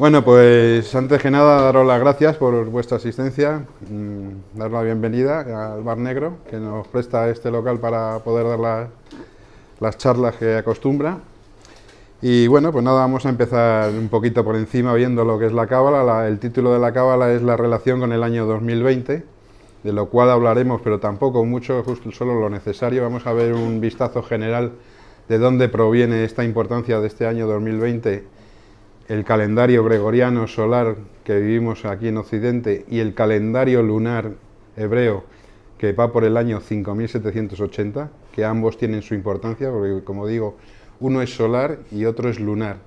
Bueno, pues antes que nada daros las gracias por vuestra asistencia, dar la bienvenida al Bar Negro, que nos presta este local para poder dar las charlas que acostumbra. Y bueno, pues nada, vamos a empezar un poquito por encima viendo lo que es la Cábala. El título de la Cábala es la relación con el año 2020, de lo cual hablaremos, pero tampoco mucho, justo solo lo necesario. Vamos a ver un vistazo general de dónde proviene esta importancia de este año 2020, el calendario gregoriano solar que vivimos aquí en Occidente y el calendario lunar hebreo que va por el año 5780, que ambos tienen su importancia, porque como digo, uno es solar y otro es lunar.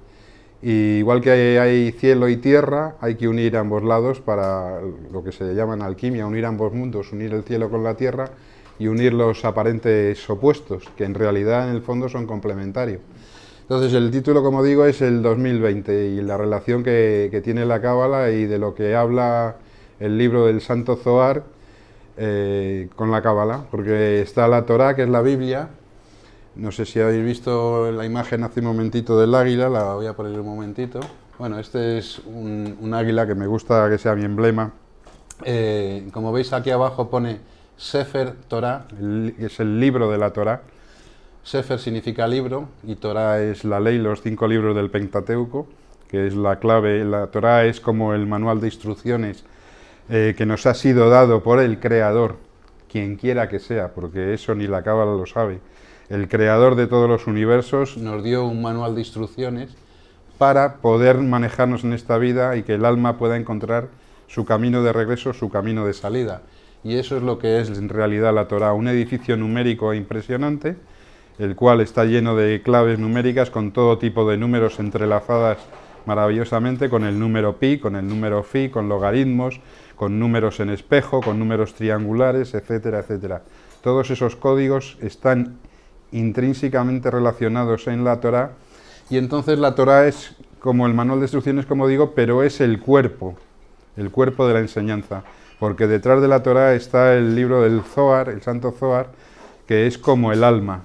Y igual que hay cielo y tierra, hay que unir ambos lados para lo que se llama en alquimia, unir ambos mundos, unir el cielo con la tierra y unir los aparentes opuestos, que en realidad en el fondo son complementarios. Entonces el título, como digo, es el 2020 y la relación que tiene la Cábala y de lo que habla el libro del Santo Zohar con la Cábala, porque está la Torá, que es la Biblia. No sé si habéis visto la imagen hace un momentito del águila, la voy a poner un momentito. Bueno, este es un águila que me gusta que sea mi emblema. Como veis aquí abajo pone Sefer Torá, que es el libro de la Torá. Sefer significa libro y Torá es la ley, los 5 libros del Pentateuco, que es la clave. La Torá es como el manual de instrucciones que nos ha sido dado por el Creador, quien quiera que sea, porque eso ni la Cábala lo sabe. El Creador de todos los universos nos dio un manual de instrucciones para poder manejarnos en esta vida y que el alma pueda encontrar su camino de regreso, su camino de salida. Y eso es lo que es en realidad la Torá, un edificio numérico impresionante, el cual está lleno de claves numéricas con todo tipo de números entrelazadas maravillosamente, con el número pi, con el número fi, con logaritmos, con números en espejo, con números triangulares, etcétera, etcétera. Todos esos códigos están intrínsecamente relacionados en la Torá, y entonces la Torá es como el manual de instrucciones, como digo, pero es el cuerpo de la enseñanza, porque detrás de la Torá está el libro del Zohar, el Santo Zohar, que es como el alma.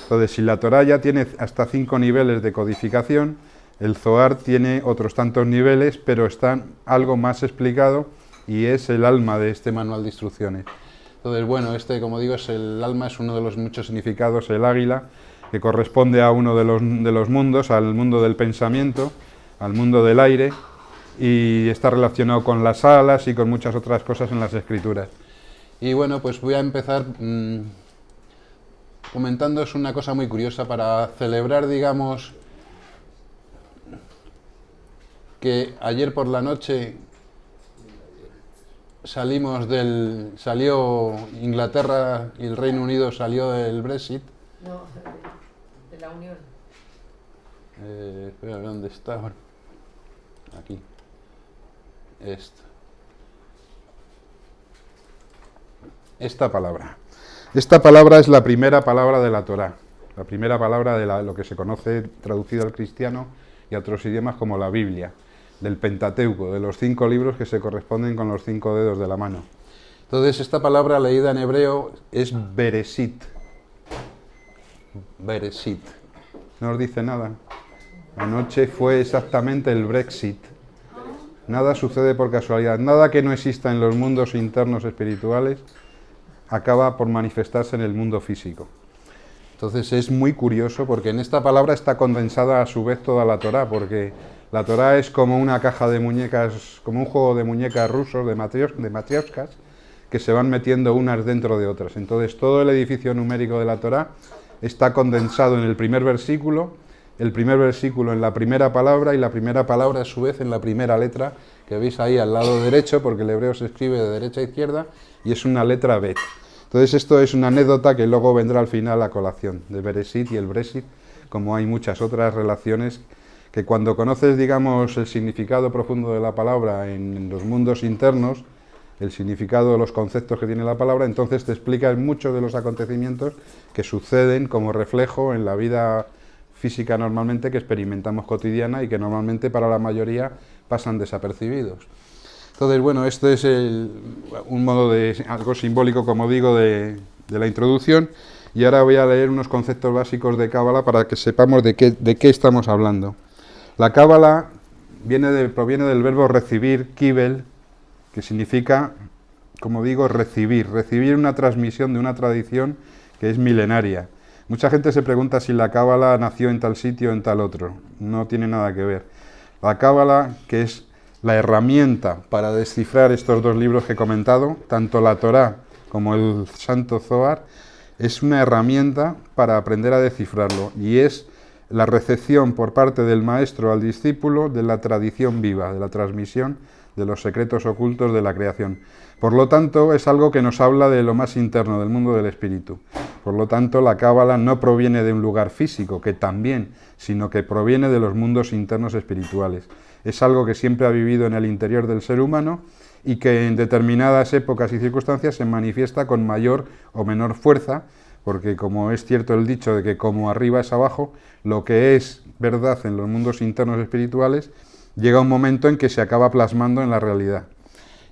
Entonces, si la Torá ya tiene hasta 5 niveles de codificación, el Zohar tiene otros tantos niveles, pero está algo más explicado y es el alma de este manual de instrucciones. Entonces, bueno, como digo, el alma es uno de los muchos significados, el águila, que corresponde a uno de los mundos, al mundo del pensamiento, al mundo del aire, y está relacionado con las alas y con muchas otras cosas en las escrituras. Y bueno, pues voy a empezar comentándoos una cosa muy curiosa para celebrar, digamos, que ayer por la noche salió Inglaterra y el Reino Unido salió del Brexit. No, de la Unión. Espera, ¿dónde está? Aquí. Esta palabra. Esta palabra es la primera palabra de la Torá, la primera palabra de lo que se conoce traducido al cristiano y a otros idiomas como la Biblia, del Pentateuco, de los 5 libros que se corresponden con los 5 dedos de la mano. Entonces, esta palabra leída en hebreo es Bereshit. Bereshit. ¿No os dice nada? Anoche fue exactamente el Brexit. Nada sucede por casualidad. Nada que no exista en los mundos internos espirituales acaba por manifestarse en el mundo físico. Entonces es muy curioso porque en esta palabra está condensada a su vez toda la Torá, porque la Torá es como una caja de muñecas, como un juego de muñecas rusos, de matrioscas, que se van metiendo unas dentro de otras. Entonces todo el edificio numérico de la Torá está condensado en el primer versículo en la primera palabra, y la primera palabra a su vez en la primera letra, que veis ahí al lado derecho, porque el hebreo se escribe de derecha a izquierda, y es una letra Bet. Entonces esto es una anécdota que luego vendrá al final a colación, de Bereshit y el Brexit, como hay muchas otras relaciones, que cuando conoces, digamos, el significado profundo de la palabra en los mundos internos, el significado de los conceptos que tiene la palabra, entonces te explicas muchos de los acontecimientos que suceden como reflejo en la vida física normalmente que experimentamos cotidiana y que normalmente para la mayoría pasan desapercibidos. Entonces, bueno, esto es un modo de algo simbólico, como digo, de la introducción, y ahora voy a leer unos conceptos básicos de Cábala para que sepamos de qué estamos hablando. La Cábala proviene del verbo recibir, kibel, que significa, como digo, recibir una transmisión de una tradición que es milenaria. Mucha gente se pregunta si la cábala nació en tal sitio o en tal otro. No tiene nada que ver. La cábala, que es la herramienta para descifrar estos dos libros que he comentado, tanto la Torá como el Santo Zohar, es una herramienta para aprender a descifrarlo, y es la recepción por parte del maestro al discípulo de la tradición viva, de la transmisión de los secretos ocultos de la creación. Por lo tanto, es algo que nos habla de lo más interno, del mundo del espíritu. Por lo tanto, la cábala no proviene de un lugar físico, que también, sino que proviene de los mundos internos espirituales. Es algo que siempre ha vivido en el interior del ser humano y que en determinadas épocas y circunstancias se manifiesta con mayor o menor fuerza, porque como es cierto el dicho de que como arriba es abajo, lo que es verdad en los mundos internos espirituales llega un momento en que se acaba plasmando en la realidad.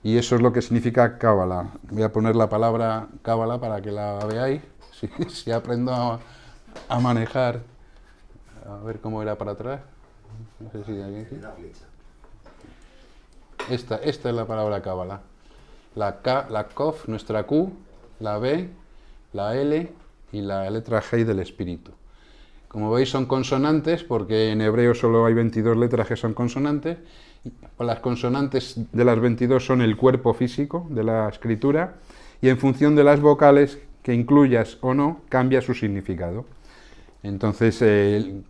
Y eso es lo que significa cábala. Voy a poner la palabra cábala para que la veáis, si aprendo a manejar. A ver cómo era para atrás. No sé si hay aquí. Esta es la palabra cábala. La K, la Kof, nuestra Q, la B, la L y la letra G del espíritu. Como veis son consonantes, porque en hebreo solo hay 22 letras que son consonantes. Las consonantes de las 22 son el cuerpo físico de la escritura, y en función de las vocales que incluyas o no, cambia su significado. Entonces,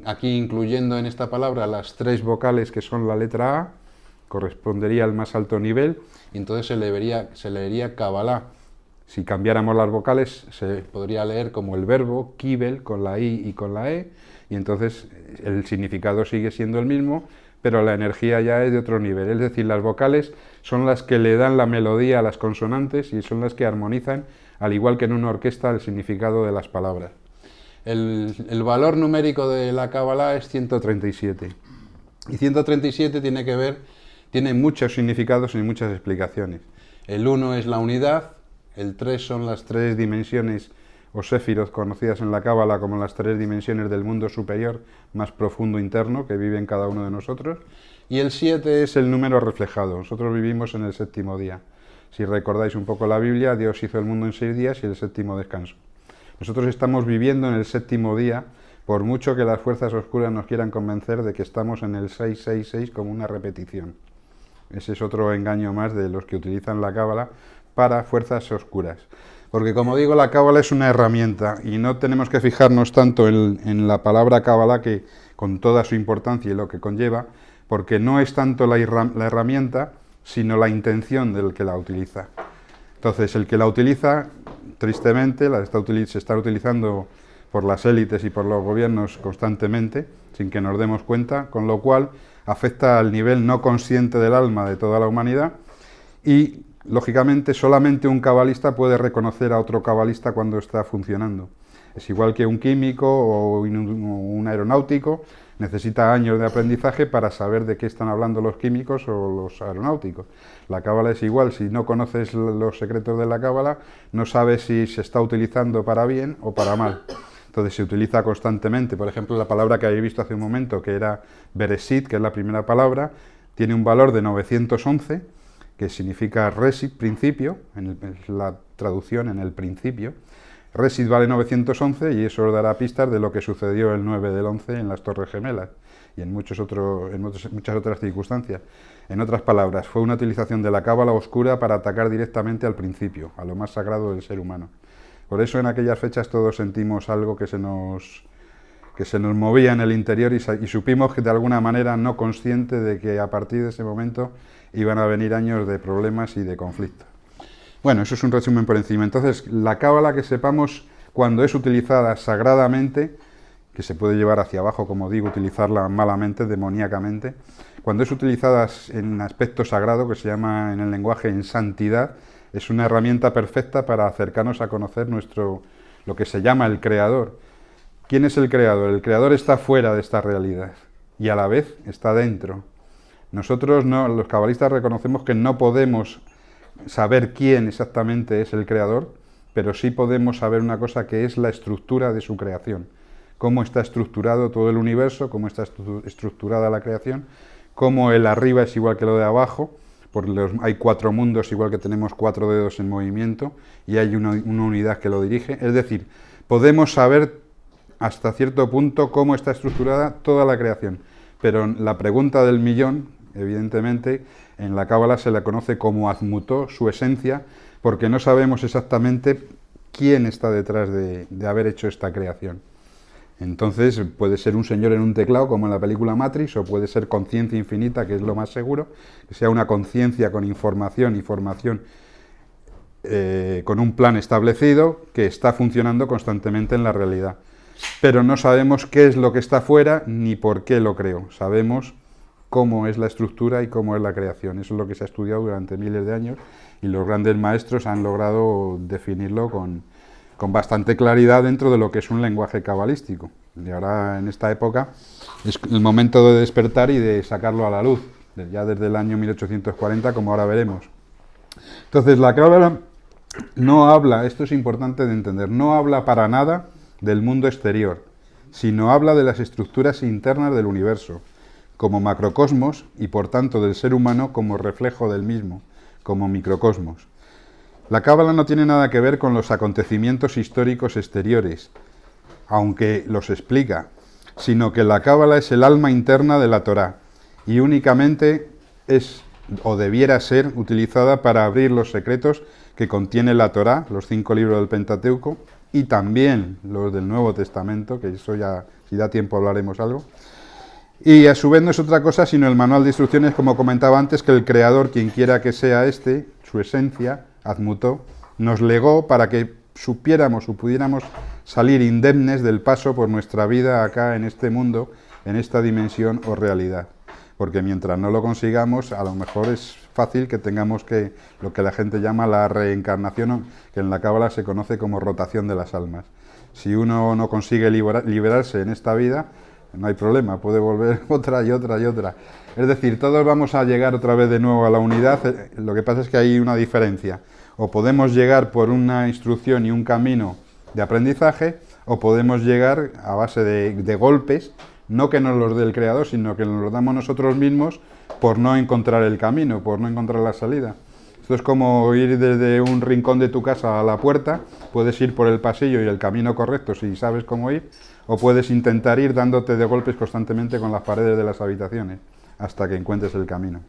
aquí incluyendo en esta palabra las 3 vocales que son la letra A, correspondería al más alto nivel, y entonces se leería Kabbalah. Si cambiáramos las vocales, se podría leer como el verbo, kibel, con la I y con la E, y entonces el significado sigue siendo el mismo, pero la energía ya es de otro nivel. Es decir, las vocales son las que le dan la melodía a las consonantes y son las que armonizan, al igual que en una orquesta, el significado de las palabras. El valor numérico de la Kabbalah es 137. Y 137 tiene muchos significados y muchas explicaciones. El 1 es la unidad, el 3 son las 3 dimensiones o séfiros conocidas en la Cábala como las 3 dimensiones del mundo superior más profundo interno que vive en cada uno de nosotros, y el 7 es el número reflejado. Nosotros vivimos en el séptimo día. Si recordáis un poco la Biblia, Dios hizo el mundo en 6 días y el séptimo descanso. Nosotros estamos viviendo en el séptimo día, por mucho que las fuerzas oscuras nos quieran convencer de que estamos en el 666 como una repetición. Ese es otro engaño más de los que utilizan la Cábala para fuerzas oscuras. Porque, como digo, la Cábala es una herramienta y no tenemos que fijarnos tanto en la palabra Cábala, que con toda su importancia y lo que conlleva, porque no es tanto la herramienta, sino la intención del que la utiliza. Entonces, el que la utiliza, tristemente, se está utilizando por las élites y por los gobiernos constantemente, sin que nos demos cuenta, con lo cual afecta al nivel no consciente del alma de toda la humanidad, y lógicamente solamente un cabalista puede reconocer a otro cabalista cuando está funcionando. Es igual que un químico o un aeronáutico, necesita años de aprendizaje para saber de qué están hablando los químicos o los aeronáuticos. La cábala es igual. Si no conoces los secretos de la cábala, no sabes si se está utilizando para bien o para mal. Entonces se utiliza constantemente. Por ejemplo, la palabra que habéis visto hace un momento, que era Bereshit, que es la primera palabra, tiene un valor de 911, que significa Resit, principio, la traducción en el principio. Resit vale 911 y eso os dará pistas de lo que sucedió el 9 del 11 en las Torres Gemelas y en muchas otras circunstancias. En otras palabras, fue una utilización de la cábala oscura para atacar directamente al principio, a lo más sagrado del ser humano. Por eso en aquellas fechas todos sentimos algo que se nos movía en el interior y supimos que de alguna manera no consciente de que a partir de ese momento iban a venir años de problemas y de conflictos. Bueno, eso es un resumen por encima. Entonces, la cábala, que sepamos, cuando es utilizada sagradamente, que se puede llevar hacia abajo, como digo, utilizarla malamente, demoníacamente, cuando es utilizada en aspecto sagrado, que se llama en el lenguaje en santidad, es una herramienta perfecta para acercarnos a conocer lo que se llama el Creador. ¿Quién es el Creador? El Creador está fuera de esta realidad y a la vez está dentro. Nosotros, los cabalistas, reconocemos que no podemos saber quién exactamente es el Creador, pero sí podemos saber una cosa, que es la estructura de su creación. Cómo está estructurado todo el universo, cómo está estructurada la creación, cómo el arriba es igual que lo de abajo, porque hay 4 mundos igual que tenemos 4 dedos en movimiento y hay una unidad que lo dirige. Es decir, podemos saber hasta cierto punto cómo está estructurada toda la creación, pero la pregunta del millón, evidentemente, en la Cábala se la conoce como Azmutó, su esencia, porque no sabemos exactamente quién está detrás de haber hecho esta creación. Entonces puede ser un señor en un teclado, como en la película Matrix, o puede ser conciencia infinita, que es lo más seguro, que sea una conciencia con información y formación con un plan establecido que está funcionando constantemente en la realidad. Pero no sabemos qué es lo que está fuera ni por qué lo creó. Sabemos cómo es la estructura y cómo es la creación. Eso es lo que se ha estudiado durante miles de años y los grandes maestros han logrado definirlo con bastante claridad dentro de lo que es un lenguaje cabalístico. Y ahora, en esta época, es el momento de despertar y de sacarlo a la luz, ya desde el año 1840, como ahora veremos. Entonces, la Cábala no habla, esto es importante de entender, no habla para nada del mundo exterior, sino habla de las estructuras internas del universo, como macrocosmos y, por tanto, del ser humano como reflejo del mismo, como microcosmos. La Cábala no tiene nada que ver con los acontecimientos históricos exteriores, aunque los explica, sino que la Cábala es el alma interna de la Torá y únicamente es o debiera ser utilizada para abrir los secretos que contiene la Torá, los 5 libros del Pentateuco, y también los del Nuevo Testamento, que eso ya, si da tiempo, hablaremos algo. Y a su vez no es otra cosa sino el manual de instrucciones, como comentaba antes, que el Creador, quien quiera que sea su esencia, Azmutó, nos legó para que supiéramos o pudiéramos salir indemnes del paso por nuestra vida acá en este mundo, en esta dimensión o realidad. Porque mientras no lo consigamos, a lo mejor es fácil que tengamos lo que la gente llama la reencarnación, que en la Cábala se conoce como rotación de las almas. Si uno no consigue liberarse en esta vida, no hay problema, puede volver otra y otra y otra. Es decir, todos vamos a llegar otra vez de nuevo a la unidad, lo que pasa es que hay una diferencia. O podemos llegar por una instrucción y un camino de aprendizaje, o podemos llegar a base de golpes, no que nos los dé el Creador, sino que nos los damos nosotros mismos por no encontrar el camino, por no encontrar la salida. Esto es como ir desde un rincón de tu casa a la puerta, puedes ir por el pasillo y el camino correcto si sabes cómo ir, o puedes intentar ir dándote de golpes constantemente con las paredes de las habitaciones hasta que encuentres el camino.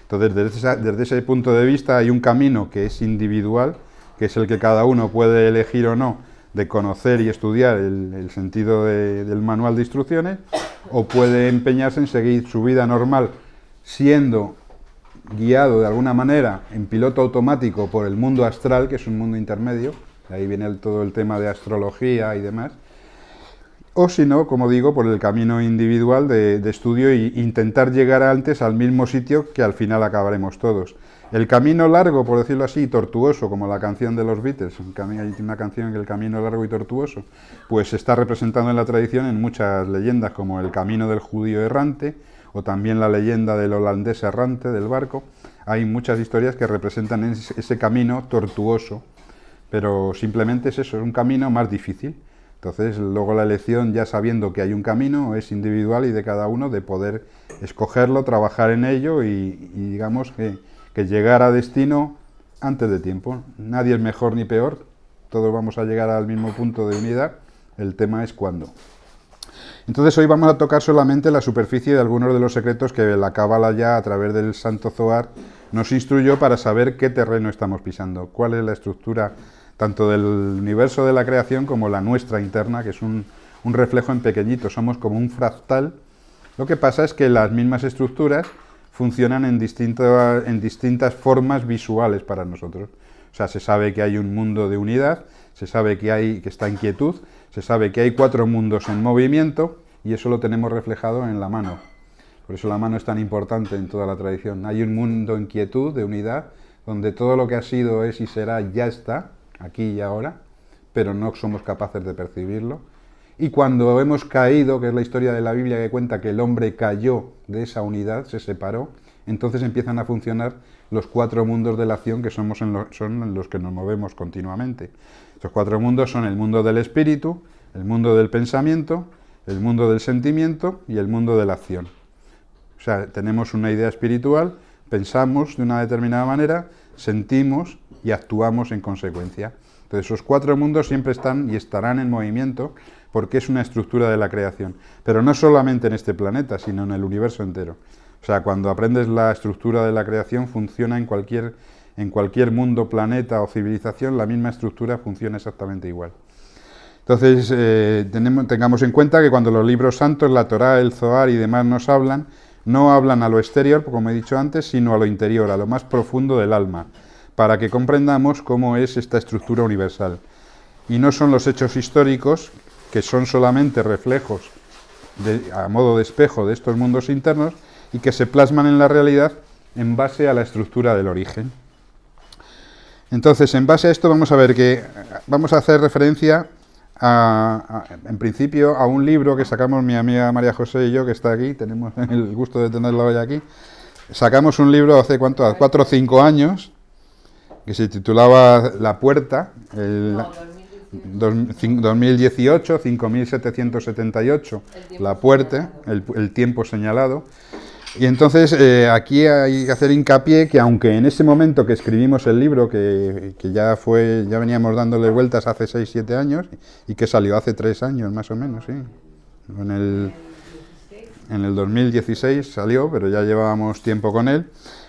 Entonces, desde ese punto de vista hay un camino que es individual, que es el que cada uno puede elegir o no, de conocer y estudiar el sentido del manual de instrucciones, o puede empeñarse en seguir su vida normal siendo guiado de alguna manera en piloto automático por el mundo astral, que es un mundo intermedio, de ahí viene todo el tema de astrología y demás, o si no, como digo, por el camino individual de estudio e intentar llegar antes al mismo sitio que al final acabaremos todos. El camino largo, por decirlo así, tortuoso, como la canción de los Beatles, hay una canción que el camino largo y tortuoso, pues se está representando en la tradición en muchas leyendas, como el camino del judío errante, o también la leyenda del holandés errante del barco. Hay muchas historias que representan ese camino tortuoso, pero simplemente es eso, es un camino más difícil. Entonces, luego la elección, ya sabiendo que hay un camino, es individual y de cada uno, de poder escogerlo, trabajar en ello y digamos que llegar a destino antes de tiempo. Nadie es mejor ni peor, todos vamos a llegar al mismo punto de unidad, el tema es cuándo. Entonces hoy vamos a tocar solamente la superficie de algunos de los secretos que la Cábala ya a través del Santo Zohar nos instruyó para saber qué terreno estamos pisando, cuál es la estructura tanto del universo de la creación como la nuestra interna, que es un reflejo en pequeñito, somos como un fractal. Lo que pasa es que las mismas estructuras funcionan en distintas formas visuales para nosotros. O sea, se sabe que hay un mundo de unidad, se sabe que está en quietud, se sabe que hay 4 mundos en movimiento y eso lo tenemos reflejado en la mano. Por eso la mano es tan importante en toda la tradición. Hay un mundo en quietud, de unidad, donde todo lo que ha sido, es y será ya está, aquí y ahora, pero no somos capaces de percibirlo. Y cuando hemos caído, que es la historia de la Biblia que cuenta que el hombre cayó de esa unidad, se separó, entonces empiezan a funcionar los 4 mundos de la acción que son en los que nos movemos continuamente. Estos 4 mundos son el mundo del espíritu, el mundo del pensamiento, el mundo del sentimiento y el mundo de la acción. O sea, tenemos una idea espiritual, pensamos de una determinada manera, sentimos y actuamos en consecuencia. Entonces, esos 4 mundos siempre están y estarán en movimiento porque es una estructura de la creación. Pero no solamente en este planeta, sino en el universo entero. O sea, cuando aprendes la estructura de la creación, funciona en cualquier mundo, planeta o civilización, la misma estructura funciona exactamente igual. Entonces, tengamos en cuenta que cuando los libros santos, la Torá, el Zohar y demás nos hablan, no hablan a lo exterior, como he dicho antes, sino a lo interior, a lo más profundo del alma, para que comprendamos cómo es esta estructura universal. Y no son los hechos históricos, que son solamente reflejos a modo de espejo de estos mundos internos, y que se plasman en la realidad en base a la estructura del origen. Entonces, en base a esto vamos a ver que vamos a hacer referencia en principio a un libro que sacamos mi amiga María José y yo, que está aquí, tenemos el gusto de tenerla hoy aquí. Sacamos un libro hace 4 o 5 años que se titulaba La Puerta, 2018, 5778, La Puerta, el tiempo señalado. Y entonces aquí hay que hacer hincapié que aunque en ese momento que escribimos el libro, que ya veníamos dándole vueltas hace 6-7 años, y que salió hace 3 años más o menos, sí. En el 2016 salió, pero ya llevábamos tiempo con él.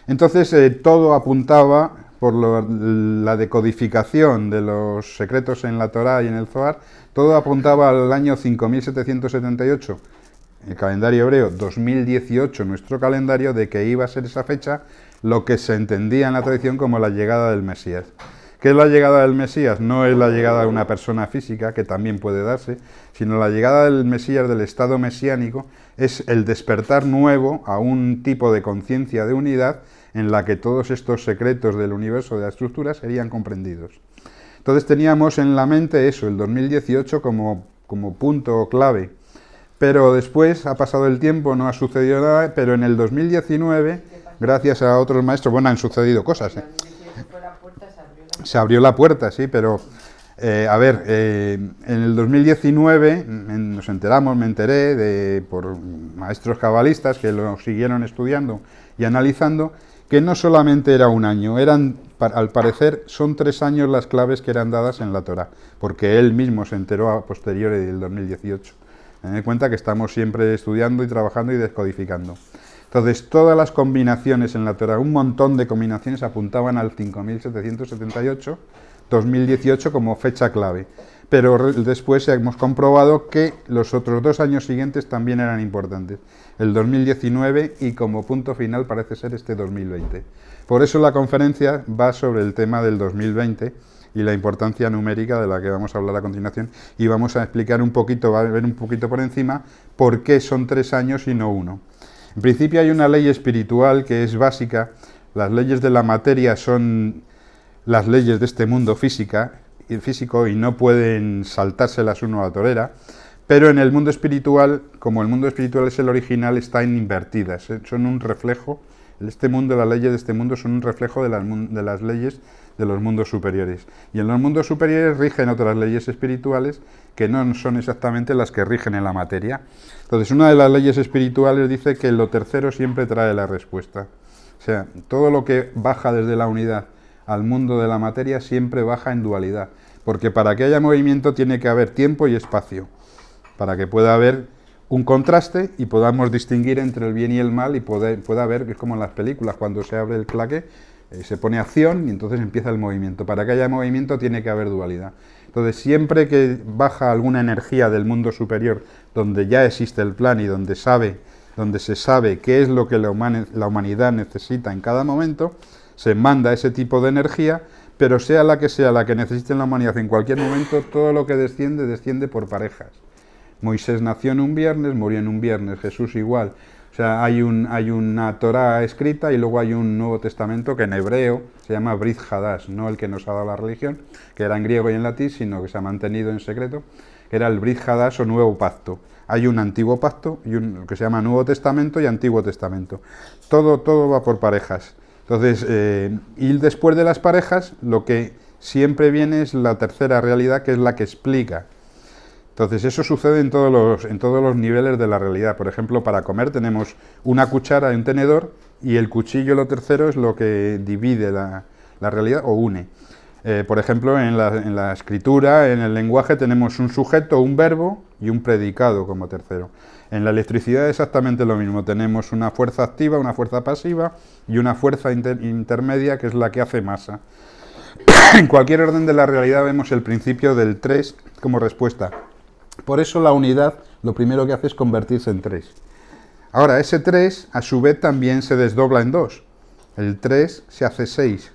Entonces todo apuntaba, por la decodificación de los secretos en la Torá y en el Zohar, todo apuntaba al año 5778, el calendario hebreo, 2018, nuestro calendario, de que iba a ser esa fecha lo que se entendía en la tradición como la llegada del Mesías. ¿Qué es la llegada del Mesías? No es la llegada de una persona física, que también puede darse, sino la llegada del Mesías, del estado mesiánico, es el despertar nuevo a un tipo de conciencia de unidad en la que todos estos secretos del universo, de la estructura, serían comprendidos. Entonces teníamos en la mente eso, el 2018 como punto clave. Pero después ha pasado el tiempo, no ha sucedido nada, pero en el 2019, gracias a otros maestros, bueno, han sucedido cosas. Se abrió la puerta, sí, pero, en el 2019 nos enteramos, me enteré, por maestros cabalistas que lo siguieron estudiando y analizando, que no solamente era un año, al parecer son 3 años las claves que eran dadas en la Torá, porque él mismo se enteró a posteriori del 2018. Tened en cuenta que estamos siempre estudiando y trabajando y descodificando. Entonces, todas las combinaciones en la Torá, un montón de combinaciones apuntaban al 5778, 2018 como fecha clave. Pero después hemos comprobado que los otros 2 años siguientes también eran importantes. El 2019 y como punto final parece ser este 2020. Por eso la conferencia va sobre el tema del 2020 y la importancia numérica de la que vamos a hablar a continuación, y vamos a explicar un poquito, va a ver un poquito por encima, por qué son 3 años y no 1. En principio hay una ley espiritual que es básica. Las leyes de la materia son las leyes de este mundo físico y no pueden saltárselas uno a la torera, pero en el mundo espiritual, como el mundo espiritual es el original, están invertidas, son un reflejo. Este mundo, las leyes de este mundo son un reflejo de las leyes de los mundos superiores. Y en los mundos superiores rigen otras leyes espirituales que no son exactamente las que rigen en la materia. Entonces, una de las leyes espirituales dice que lo tercero siempre trae la respuesta. O sea, todo lo que baja desde la unidad al mundo de la materia siempre baja en dualidad. Porque para que haya movimiento tiene que haber tiempo y espacio. Para que pueda haber un contraste y podamos distinguir entre el bien y el mal y pueda haber, que es como en las películas, cuando se abre el claque, se pone acción y entonces empieza el movimiento. Para que haya movimiento tiene que haber dualidad. Entonces, siempre que baja alguna energía del mundo superior, donde ya existe el plan y donde se sabe qué es lo que la humanidad necesita en cada momento, se manda ese tipo de energía, pero sea la que necesite la humanidad en cualquier momento, todo lo que desciende por parejas. Moisés nació en un viernes, murió en un viernes, Jesús igual. O sea, hay una Torá escrita y luego hay un Nuevo Testamento que en hebreo se llama Brit Hadash, no el que nos ha dado la religión, que era en griego y en latín, sino que se ha mantenido en secreto, que era el Brit Hadash o Nuevo Pacto. Hay un Antiguo Pacto y lo que se llama Nuevo Testamento y Antiguo Testamento. Todo va por parejas. Entonces, y después de las parejas, lo que siempre viene es la tercera realidad, que es la que explica Entonces eso sucede en todos los niveles de la realidad. Por ejemplo, para comer tenemos una cuchara y un tenedor, y el cuchillo, lo tercero, es lo que divide la realidad o une. Por ejemplo, en la escritura, en el lenguaje, tenemos un sujeto, un verbo y un predicado como tercero. En la electricidad es exactamente lo mismo. Tenemos una fuerza activa, una fuerza pasiva y una fuerza intermedia, que es la que hace masa. En cualquier orden de la realidad vemos el principio del 3 como respuesta. Por eso la unidad lo primero que hace es convertirse en 3. Ahora, ese 3 a su vez también se desdobla en 2. El 3 se hace 6.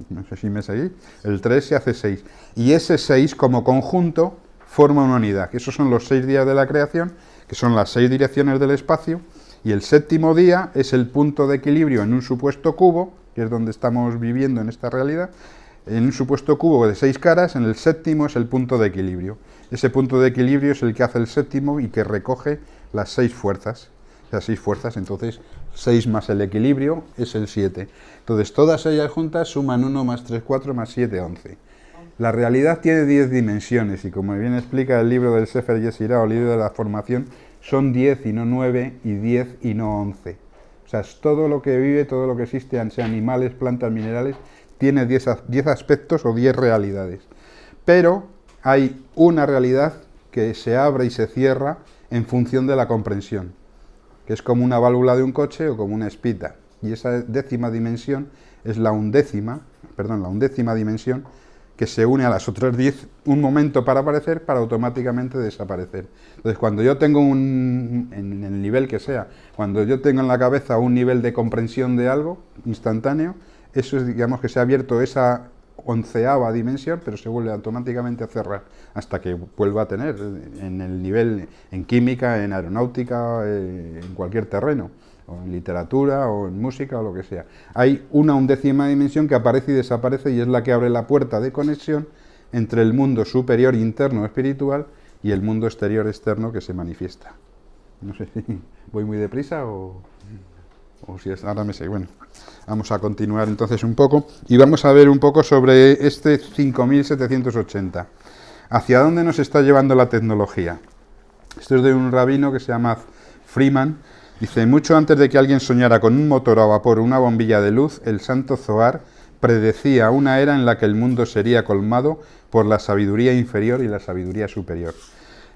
No sé si me seguís. El 3 se hace 6. Y ese 6 como conjunto forma una unidad. Que esos son los 6 días de la creación, que son las 6 direcciones del espacio. Y el séptimo día es el punto de equilibrio en un supuesto cubo, que es donde estamos viviendo en esta realidad. En un supuesto cubo de 6 caras, en el séptimo es el punto de equilibrio. Ese punto de equilibrio es el que hace el séptimo y que recoge las 6 fuerzas. Las 6 fuerzas, entonces 6 más el equilibrio es el 7. Entonces todas ellas juntas suman 1 más 3, 4 más 7, 11. La realidad tiene 10 dimensiones y como bien explica el libro del Sefer Yetzirah, o libro de la formación, son 10 y no 9 y 10 y no 11. O sea, es todo lo que vive, todo lo que existe, sean animales, plantas, minerales, tiene 10 aspectos o 10 realidades. Pero hay una realidad que se abre y se cierra en función de la comprensión, que es como una válvula de un coche o como una espita. Y esa décima dimensión es la undécima dimensión, que se une a las otras 10 un momento para aparecer, para automáticamente desaparecer. Entonces, cuando yo tengo en el nivel que sea, cuando yo tengo en la cabeza un nivel de comprensión de algo instantáneo, eso es, digamos, que se ha abierto esa 11ª dimensión, pero se vuelve automáticamente a cerrar hasta que vuelva a tener en el nivel, en química, en aeronáutica, en cualquier terreno, o en literatura, o en música, o lo que sea. Hay una undécima dimensión que aparece y desaparece y es la que abre la puerta de conexión entre el mundo superior interno espiritual y el mundo exterior externo que se manifiesta. No sé si voy muy deprisa o si es, ahora me sé. Bueno, vamos a continuar entonces un poco y vamos a ver un poco sobre este 5780. ¿Hacia dónde nos está llevando la tecnología? Esto es de un rabino que se llama Freeman. Dice, mucho antes de que alguien soñara con un motor a vapor o una bombilla de luz, el santo Zohar predecía una era en la que el mundo sería colmado por la sabiduría inferior y la sabiduría superior.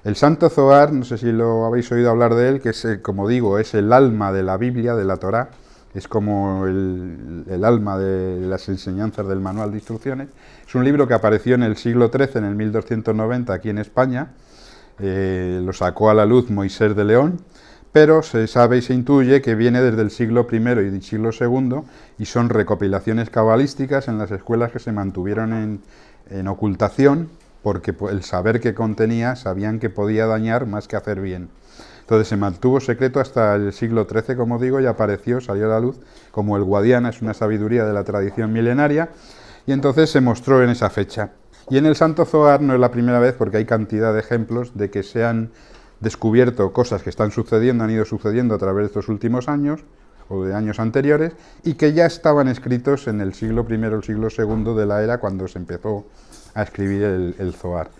El santo Zohar, no sé si lo habéis oído hablar de él, que es, como digo, es el alma de la Biblia, de la Torá, es como el alma de las enseñanzas del manual de instrucciones. Es un libro que apareció en el siglo XIII, en el 1290, aquí en España, lo sacó a la luz Moisés de León, pero se sabe y se intuye que viene desde el siglo I y del siglo II, y son recopilaciones cabalísticas en las escuelas que se mantuvieron en ocultación, porque el saber que contenía sabían que podía dañar más que hacer bien. Entonces se mantuvo secreto hasta el siglo XIII, como digo, y salió a la luz como el Guadiana, es una sabiduría de la tradición milenaria, y entonces se mostró en esa fecha. Y en el Santo Zohar no es la primera vez, porque hay cantidad de ejemplos de que se han descubierto cosas que están sucediendo, han ido sucediendo a través de estos últimos años, o de años anteriores, y que ya estaban escritos en el siglo I o el siglo II de la era, cuando se empezó a escribir el Zohar.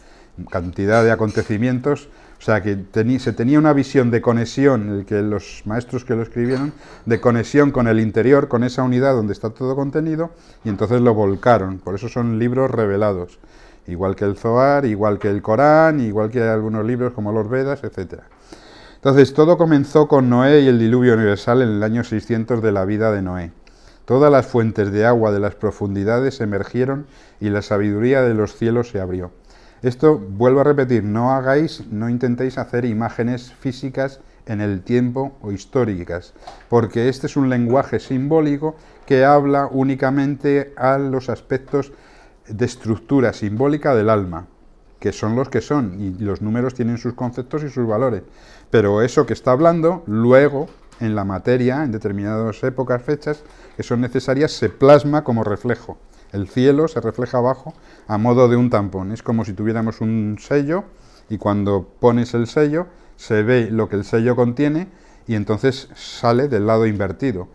Cantidad de acontecimientos, o sea que se tenía una visión de conexión, que los maestros que lo escribieron, de conexión con el interior, con esa unidad donde está todo contenido, y entonces lo volcaron. Por eso son libros revelados, igual que el Zohar, igual que el Corán, igual que algunos libros como los Vedas, etc. Entonces todo comenzó con Noé y el diluvio universal en el año 600 de la vida de Noé. Todas las fuentes de agua de las profundidades emergieron y la sabiduría de los cielos se abrió. Esto, vuelvo a repetir, no intentéis hacer imágenes físicas en el tiempo o históricas, porque este es un lenguaje simbólico que habla únicamente a los aspectos de estructura simbólica del alma, que son los que son, y los números tienen sus conceptos y sus valores, pero eso que está hablando, luego, en la materia, en determinadas épocas, fechas, que son necesarias, se plasma como reflejo. El cielo se refleja abajo a modo de un tampón. Es como si tuviéramos un sello y cuando pones el sello se ve lo que el sello contiene y entonces sale del lado invertido.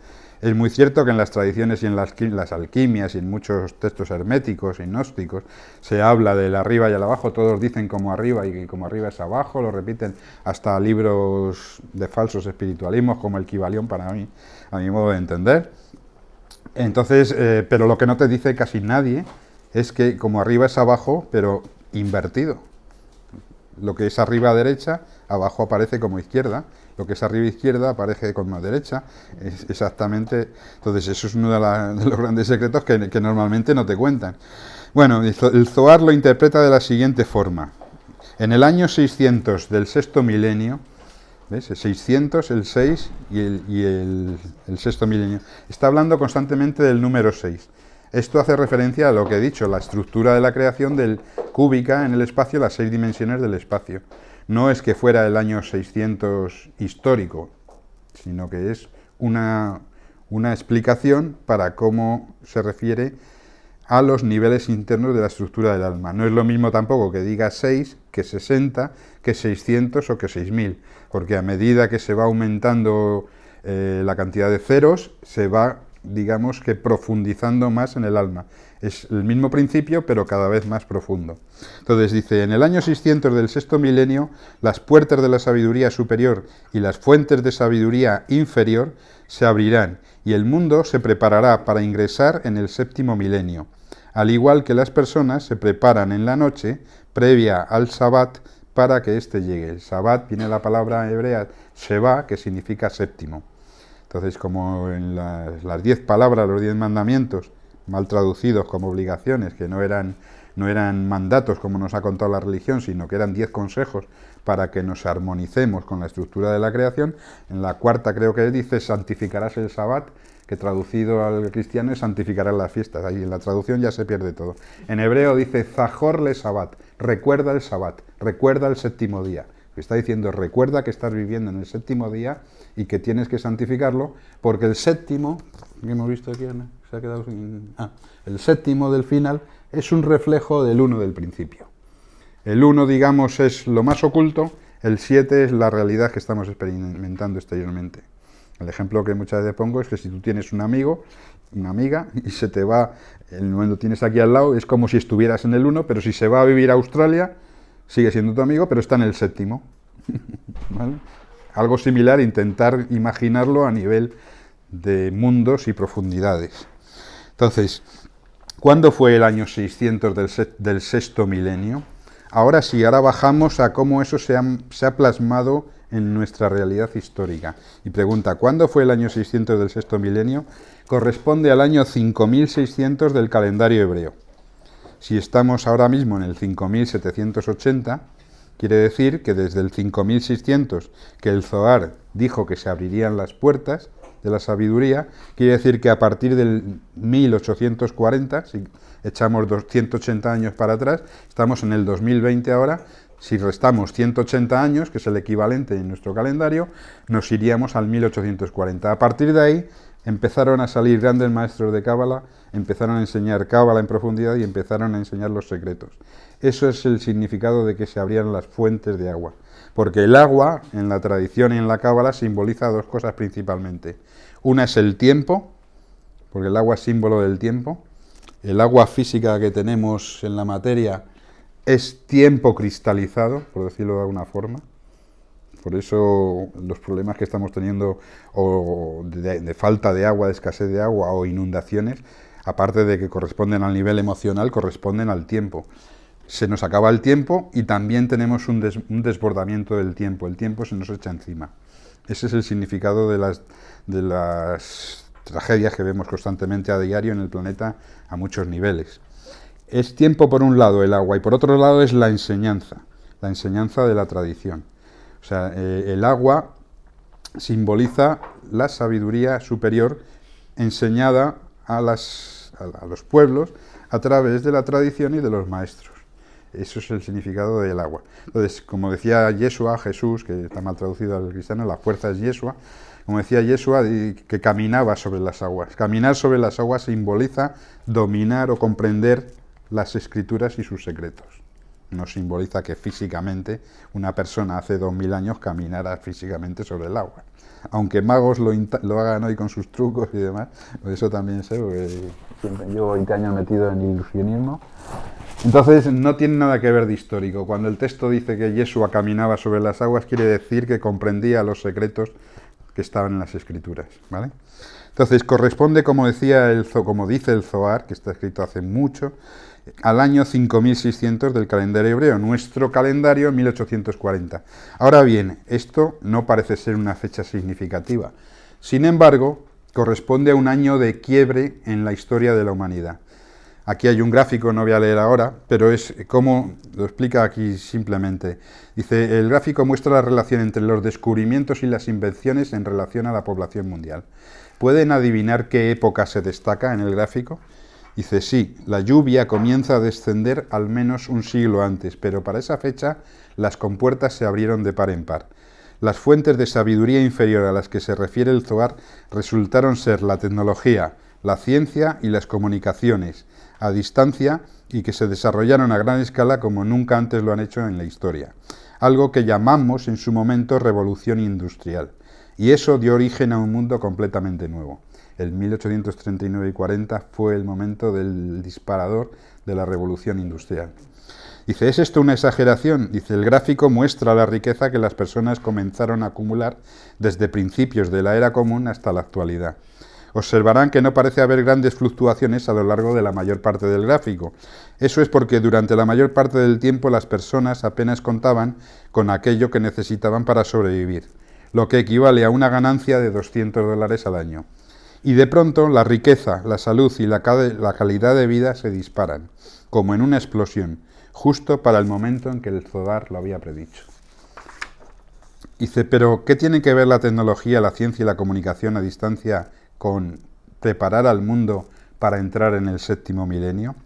Es muy cierto que en las tradiciones y en las alquimias y en muchos textos herméticos y gnósticos se habla del arriba y el abajo, todos dicen como arriba y como arriba es abajo, lo repiten hasta libros de falsos espiritualismos como el Kybalión para mí, a mi modo de entender. Entonces, pero lo que no te dice casi nadie es que como arriba es abajo, pero invertido. Lo que es arriba a derecha, abajo aparece como izquierda. Lo que es arriba a izquierda aparece como derecha. Es exactamente. Entonces, eso es uno de los grandes secretos que normalmente no te cuentan. Bueno, el Zohar lo interpreta de la siguiente forma. En el año 600 del sexto milenio, ¿ves? El 600, el 6 y el sexto milenio. Está hablando constantemente del número 6. Esto hace referencia a lo que he dicho, la estructura de la creación del cúbica en el espacio, las 6 dimensiones del espacio. No es que fuera el año 600 histórico, sino que es una explicación para cómo se refiere a los niveles internos de la estructura del alma. No es lo mismo tampoco que diga 6, que 60, que 600 o que 6000, porque a medida que se va aumentando la cantidad de ceros, se va, digamos que profundizando más en el alma. Es el mismo principio, pero cada vez más profundo. Entonces dice, en el año 600 del sexto milenio, las puertas de la sabiduría superior y las fuentes de sabiduría inferior se abrirán, y el mundo se preparará para ingresar en el séptimo milenio, al igual que las personas se preparan en la noche previa al Sabbat para que éste llegue. El Sabbat viene la palabra hebrea Sheva, que significa séptimo. Entonces, como en las 10 palabras, los 10 mandamientos, mal traducidos como obligaciones, que no eran mandatos como nos ha contado la religión, sino que eran 10 consejos para que nos armonicemos con la estructura de la creación, en la cuarta creo que dice, santificarás el Sabbat, que traducido al cristiano es santificarás las fiestas. Ahí en la traducción ya se pierde todo. En hebreo dice, Zahor le Sabbat, recuerda el Sabbat, recuerda el séptimo día. Está diciendo, recuerda que estás viviendo en el séptimo día y que tienes que santificarlo, porque el séptimo, que hemos visto aquí, Ana, se ha quedado sin... el séptimo del final es un reflejo del 1 del principio. El 1, digamos, es lo más oculto, el 7 es la realidad que estamos experimentando exteriormente. El ejemplo que muchas veces pongo es que si tú tienes un amigo, una amiga, y se te va, el momento lo tienes aquí al lado, es como si estuvieras en el 1, pero si se va a vivir a Australia, sigue siendo tu amigo, pero está en el séptimo. ¿Vale? Algo similar, intentar imaginarlo a nivel de mundos y profundidades. Entonces, ¿cuándo fue el año 600 del sexto milenio? Ahora sí, ahora bajamos a cómo eso se ha plasmado en nuestra realidad histórica. Y pregunta, ¿cuándo fue el año 600 del sexto milenio? Corresponde al año 5600 del calendario hebreo. Si estamos ahora mismo en el 5780, quiere decir que desde el 5600, que el Zohar dijo que se abrirían las puertas de la sabiduría, quiere decir que a partir del 1840, si echamos 180 años para atrás, estamos en el 2020 ahora, si restamos 180 años, que es el equivalente en nuestro calendario, nos iríamos al 1840. A partir de ahí empezaron a salir grandes maestros de Cábala, empezaron a enseñar Cábala en profundidad y empezaron a enseñar los secretos. Eso es el significado de que se abrían las fuentes de agua. Porque el agua, en la tradición y en la Cábala, simboliza dos cosas principalmente. Una es el tiempo, porque el agua es símbolo del tiempo. El agua física que tenemos en la materia es tiempo cristalizado, por decirlo de alguna forma. Por eso los problemas que estamos teniendo o de falta de agua, de escasez de agua o inundaciones, aparte de que corresponden al nivel emocional, corresponden al tiempo. Se nos acaba el tiempo y también tenemos un desbordamiento del tiempo. El tiempo se nos echa encima. Ese es el significado de las tragedias que vemos constantemente a diario en el planeta a muchos niveles. Es tiempo por un lado el agua y por otro lado es la enseñanza de la tradición. O sea, el agua simboliza la sabiduría superior enseñada a los pueblos a través de la tradición y de los maestros. Eso es el significado del agua. Entonces, como decía Yeshua, Jesús, que está mal traducido al cristiano, la fuerza es Yeshua, como decía Yeshua, que caminaba sobre las aguas. Caminar sobre las aguas simboliza dominar o comprender las escrituras y sus secretos. no simboliza que físicamente una persona hace 2000 años caminara físicamente sobre el agua. Aunque magos lo hagan hoy con sus trucos y demás, eso también sé, porque siempre llevo 20 años metido en ilusionismo. Entonces no tiene nada que ver de histórico. Cuando el texto dice que Yeshua caminaba sobre las aguas, quiere decir que comprendía los secretos que estaban en las Escrituras, ¿vale? Entonces corresponde, como dice el Zohar, que está escrito hace mucho, al año 5600 del calendario hebreo, nuestro calendario 1840. Ahora bien, esto no parece ser una fecha significativa. Sin embargo, corresponde a un año de quiebre en la historia de la humanidad. Aquí hay un gráfico, no voy a leer ahora, pero es como lo explica aquí simplemente. Dice, el gráfico muestra la relación entre los descubrimientos y las invenciones en relación a la población mundial. ¿Pueden adivinar qué época se destaca en el gráfico? Dice, sí, la lluvia comienza a descender al menos un siglo antes, pero para esa fecha las compuertas se abrieron de par en par. Las fuentes de sabiduría inferior a las que se refiere el Zohar resultaron ser la tecnología, la ciencia y las comunicaciones a distancia y que se desarrollaron a gran escala como nunca antes lo han hecho en la historia. Algo que llamamos en su momento revolución industrial. Y eso dio origen a un mundo completamente nuevo. El 1839 y 40 fue el momento del disparador de la revolución industrial. Dice, ¿es esto una exageración? Dice, el gráfico muestra la riqueza que las personas comenzaron a acumular desde principios de la era común hasta la actualidad. Observarán que no parece haber grandes fluctuaciones a lo largo de la mayor parte del gráfico. Eso es porque durante la mayor parte del tiempo las personas apenas contaban con aquello que necesitaban para sobrevivir, lo que equivale a una ganancia de $200 al año. Y de pronto la riqueza, la salud y la calidad de vida se disparan, como en una explosión, justo para el momento en que el Zohar lo había predicho. Dice, pero ¿qué tiene que ver la tecnología, la ciencia y la comunicación a distancia con preparar al mundo para entrar en el séptimo milenio?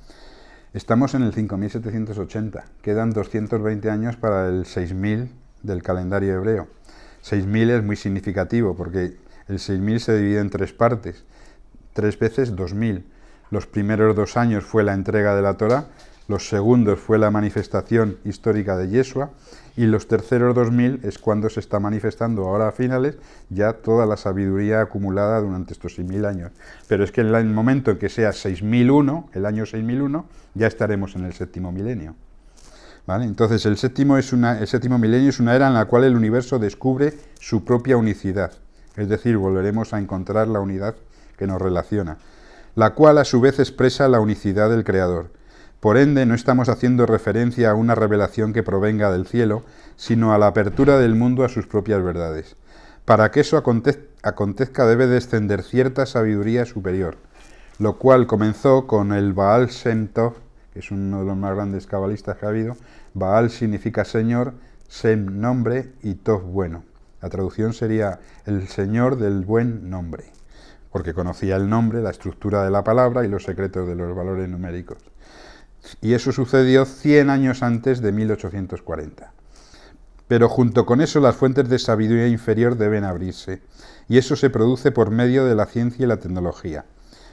Estamos en el 5780, quedan 220 años para el 6000 del calendario hebreo. 6000 es muy significativo porque el 6000 se divide en tres partes, 3 veces 2000. Los primeros 2 años fue la entrega de la Torá, los segundos fue la manifestación histórica de Yeshua, y los terceros 2000 es cuando se está manifestando ahora a finales ya toda la sabiduría acumulada durante estos 6000 años. Pero es que en el momento en que sea 6001, el año 6001, ya estaremos en el séptimo milenio. ¿Vale? Entonces el séptimo milenio es una era en la cual el universo descubre su propia unicidad. Es decir, volveremos a encontrar la unidad que nos relaciona, la cual a su vez expresa la unicidad del Creador. Por ende, no estamos haciendo referencia a una revelación que provenga del cielo, sino a la apertura del mundo a sus propias verdades. Para que eso acontezca debe descender cierta sabiduría superior, lo cual comenzó con el Baal Shem Tov, que es uno de los más grandes cabalistas que ha habido. Baal significa Señor, Shem nombre y Tov bueno. La traducción sería el Señor del buen nombre, porque conocía el nombre, la estructura de la palabra y los secretos de los valores numéricos. Y eso sucedió 100 años antes de 1840. Pero junto con eso las fuentes de sabiduría inferior deben abrirse, y eso se produce por medio de la ciencia y la tecnología.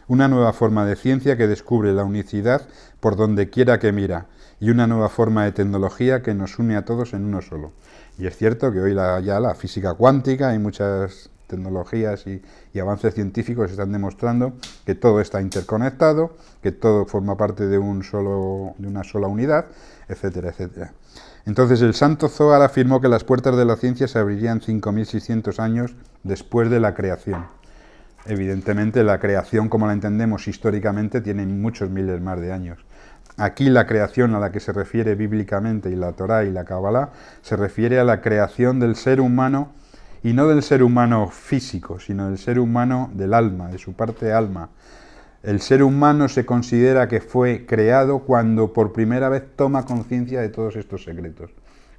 Una nueva forma de ciencia que descubre la unicidad por donde quiera que mira, y una nueva forma de tecnología que nos une a todos en uno solo. Y es cierto que hoy ya la física cuántica y muchas tecnologías y avances científicos están demostrando que todo está interconectado, que todo forma parte de una sola unidad, etcétera, etcétera. Entonces el Santo Zohar afirmó que las puertas de la ciencia se abrirían 5600 años después de la creación. Evidentemente la creación, como la entendemos históricamente, tiene muchos miles más de años. Aquí la creación a la que se refiere bíblicamente y la Torá y la Kabbalah se refiere a la creación del ser humano, y no del ser humano físico, sino del ser humano del alma, de su parte alma. El ser humano se considera que fue creado cuando por primera vez toma conciencia de todos estos secretos,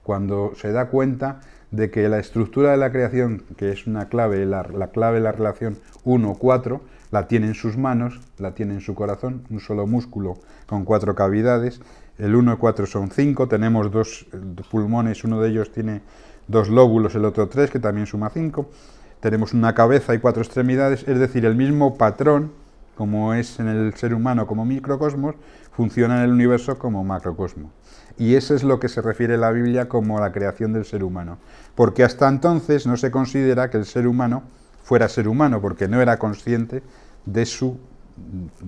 cuando se da cuenta de que la estructura de la creación, que es una clave, la clave de la relación 1-4, la tiene en sus manos, la tiene en su corazón, un solo músculo con 4 cavidades. El 1 y 4 son 5, tenemos 2 pulmones, uno de ellos tiene 2 lóbulos, el otro 3, que también suma 5. Tenemos una cabeza y 4 extremidades, es decir, el mismo patrón como es en el ser humano como microcosmos, funciona en el universo como macrocosmos. Y eso es lo que se refiere la Biblia como la creación del ser humano. Porque hasta entonces no se considera que el ser humano fuera ser humano, porque no era consciente de su,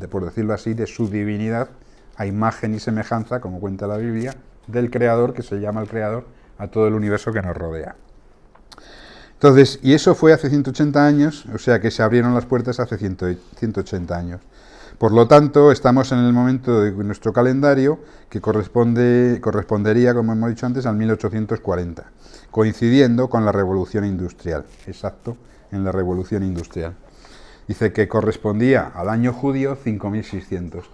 por decirlo así, de su divinidad, a imagen y semejanza, como cuenta la Biblia, del Creador, que se llama el Creador, a todo el universo que nos rodea. Entonces, y eso fue hace 180 años, o sea que se abrieron las puertas hace 180 años. Por lo tanto, estamos en el momento de nuestro calendario que correspondería, como hemos dicho antes, al 1840, coincidiendo con la Revolución Industrial, exacto, en la Revolución Industrial. Dice que correspondía al año judío 5600.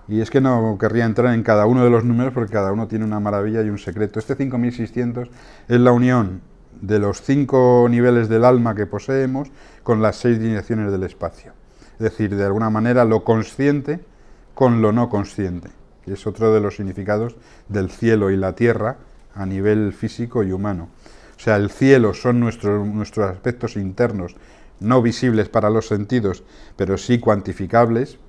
Y es que no querría entrar en cada uno de los números porque cada uno tiene una maravilla y un secreto. Este 5600 es la unión de los 5 niveles del alma que poseemos con las 6 direcciones del espacio. Es decir, de alguna manera lo consciente con lo no consciente, que es otro de los significados del cielo y la tierra a nivel físico y humano. O sea, el cielo son nuestros aspectos internos, no visibles para los sentidos, pero sí cuantificables,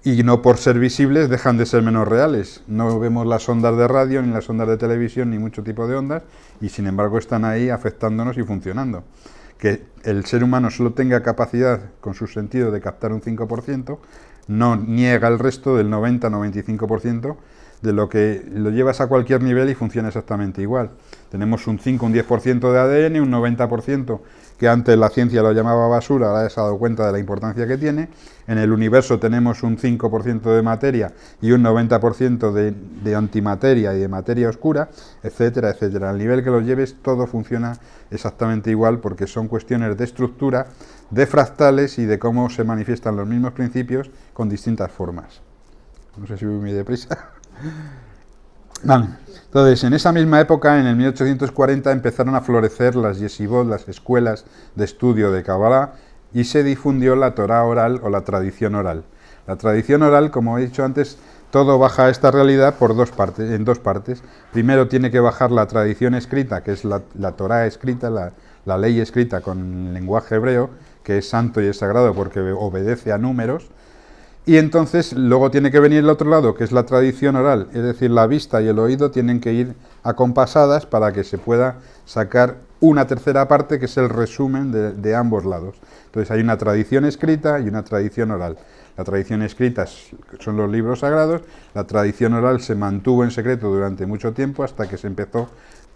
y no por ser visibles dejan de ser menos reales. No vemos las ondas de radio, ni las ondas de televisión, ni mucho tipo de ondas, y sin embargo están ahí afectándonos y funcionando. Que el ser humano solo tenga capacidad con su sentido de captar un 5%, no niega el resto del 90-95% de lo que lo llevas a cualquier nivel y funciona exactamente igual. Tenemos un 5, un 10% de ADN, un 90% que antes la ciencia lo llamaba basura, ahora se ha dado cuenta de la importancia que tiene. En el universo tenemos un 5% de materia y un 90% de antimateria y de materia oscura, etcétera, etcétera. Al nivel que lo lleves, todo funciona exactamente igual porque son cuestiones de estructura, de fractales y de cómo se manifiestan los mismos principios con distintas formas. No sé si voy muy deprisa. Vale. Entonces, en esa misma época, en el 1840, empezaron a florecer las yeshivot, las escuelas de estudio de Kabbalah, y se difundió la Torá oral o la tradición oral. La tradición oral, como he dicho antes, todo baja a esta realidad en dos partes. Primero tiene que bajar la tradición escrita, que es la Torá escrita, la ley escrita con lenguaje hebreo, que es santo y es sagrado porque obedece a números. Y entonces luego tiene que venir el otro lado, que es la tradición oral, es decir, la vista y el oído tienen que ir acompasadas para que se pueda sacar una tercera parte, que es el resumen de ambos lados. Entonces hay una tradición escrita y una tradición oral. La tradición escrita son los libros sagrados, la tradición oral se mantuvo en secreto durante mucho tiempo hasta que se empezó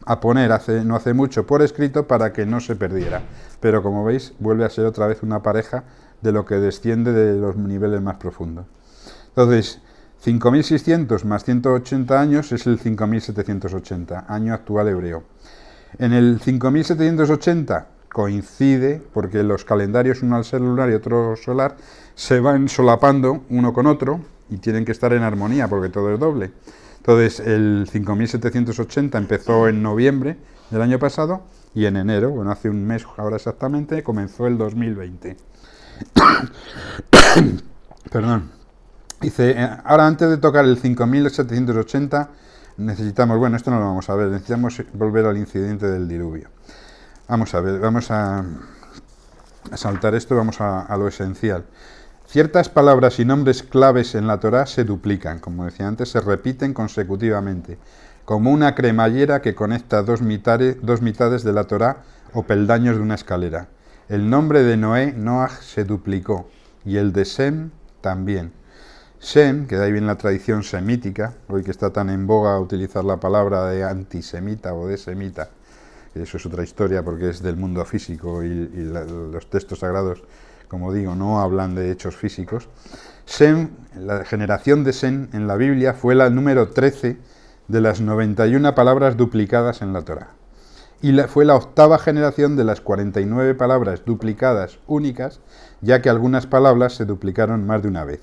a poner no hace mucho por escrito para que no se perdiera. Pero como veis, vuelve a ser otra vez una pareja de lo que desciende de los niveles más profundos. Entonces, 5.600 más 180 años es el 5.780, año actual hebreo. En el 5.780 coincide, porque los calendarios, uno al ser lunar y otro solar, se van solapando uno con otro y tienen que estar en armonía porque todo es doble. Entonces, el 5.780 empezó en noviembre del año pasado y en enero, bueno, hace un mes ahora exactamente, comenzó el 2020. Perdón. Dice, ahora antes de tocar el 5.780 necesitamos, bueno, esto no lo vamos a ver, necesitamos volver al incidente del diluvio. Vamos a ver, vamos a saltar esto, vamos a lo esencial. Ciertas palabras y nombres claves en la Torá se duplican, como decía antes, se repiten consecutivamente, como una cremallera que conecta dos mitades de la Torá o peldaños de una escalera. El nombre de Noé, Noach, se duplicó, y el de Sem también. Sem, que de ahí viene la tradición semítica, hoy que está tan en boga utilizar la palabra de antisemita o de semita, eso es otra historia porque es del mundo físico y los textos sagrados, como digo, no hablan de hechos físicos. Sem, la generación de Sem en la Biblia fue la número 13 de las 91 palabras duplicadas en la Torá. Y fue la octava generación de las 49 palabras duplicadas únicas, ya que algunas palabras se duplicaron más de una vez.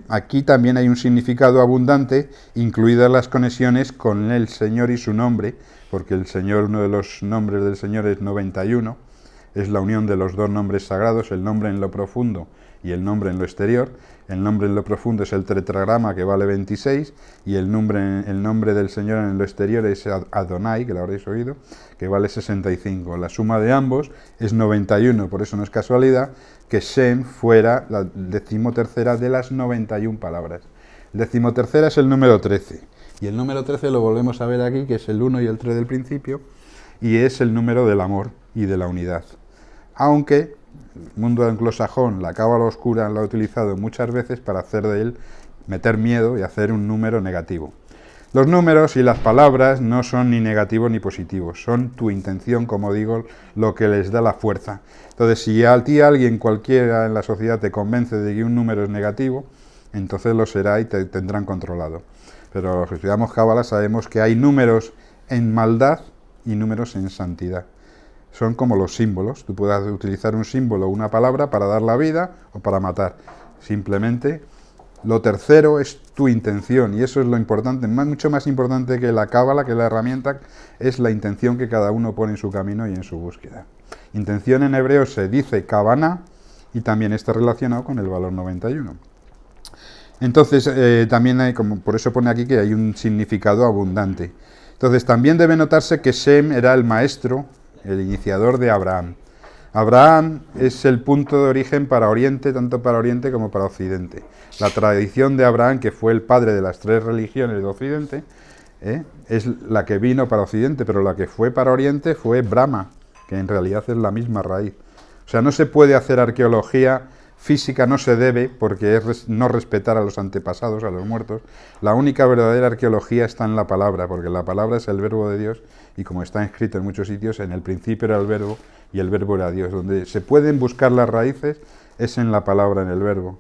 Aquí también hay un significado abundante, incluidas las conexiones con el Señor y su nombre, porque el Señor, uno de los nombres del Señor es 91, es la unión de los dos nombres sagrados, el nombre en lo profundo y el nombre en lo exterior. El nombre en lo profundo es el tetragrama, que vale 26, y el nombre del Señor en lo exterior es Adonai, que lo habréis oído, que vale 65. La suma de ambos es 91, por eso no es casualidad que Shem fuera la 13ª de las 91 palabras. El 13ª es el número 13, y el número 13 lo volvemos a ver aquí, que es el 1 y el 3 del principio, y es el número del amor y de la unidad. Aunque el mundo anglosajón, la cábala oscura, lo ha utilizado muchas veces para hacer de él, meter miedo y hacer un número negativo. Los números y las palabras no son ni negativos ni positivos, son tu intención, como digo, lo que les da la fuerza. Entonces, si a ti alguien cualquiera en la sociedad te convence de que un número es negativo, entonces lo será y te tendrán controlado. Pero los que estudiamos cábala sabemos que hay números en maldad y números en santidad. Son como los símbolos. Tú puedes utilizar un símbolo o una palabra para dar la vida o para matar. Simplemente, lo tercero es tu intención, y eso es lo importante, mucho más importante que la cábala, que la herramienta, es la intención que cada uno pone en su camino y en su búsqueda. Intención en hebreo se dice kavaná, y también está relacionado con el valor 91. Entonces, también hay, como por eso pone aquí que hay un significado abundante. Entonces, también debe notarse que Shem era el maestro, el iniciador de Abraham. Abraham es el punto de origen para Oriente, tanto para Oriente como para Occidente. La tradición de Abraham, que fue el padre de las 3 religiones de Occidente, es la que vino para Occidente, pero la que fue para Oriente fue Brahma, que en realidad es la misma raíz. O sea, no se puede hacer arqueología física, no se debe, porque es no respetar a los antepasados, a los muertos. La única verdadera arqueología está en la palabra, porque la palabra es el verbo de Dios, y como está escrito en muchos sitios, en el principio era el verbo, y el verbo era Dios. Donde se pueden buscar las raíces es en la palabra, en el verbo.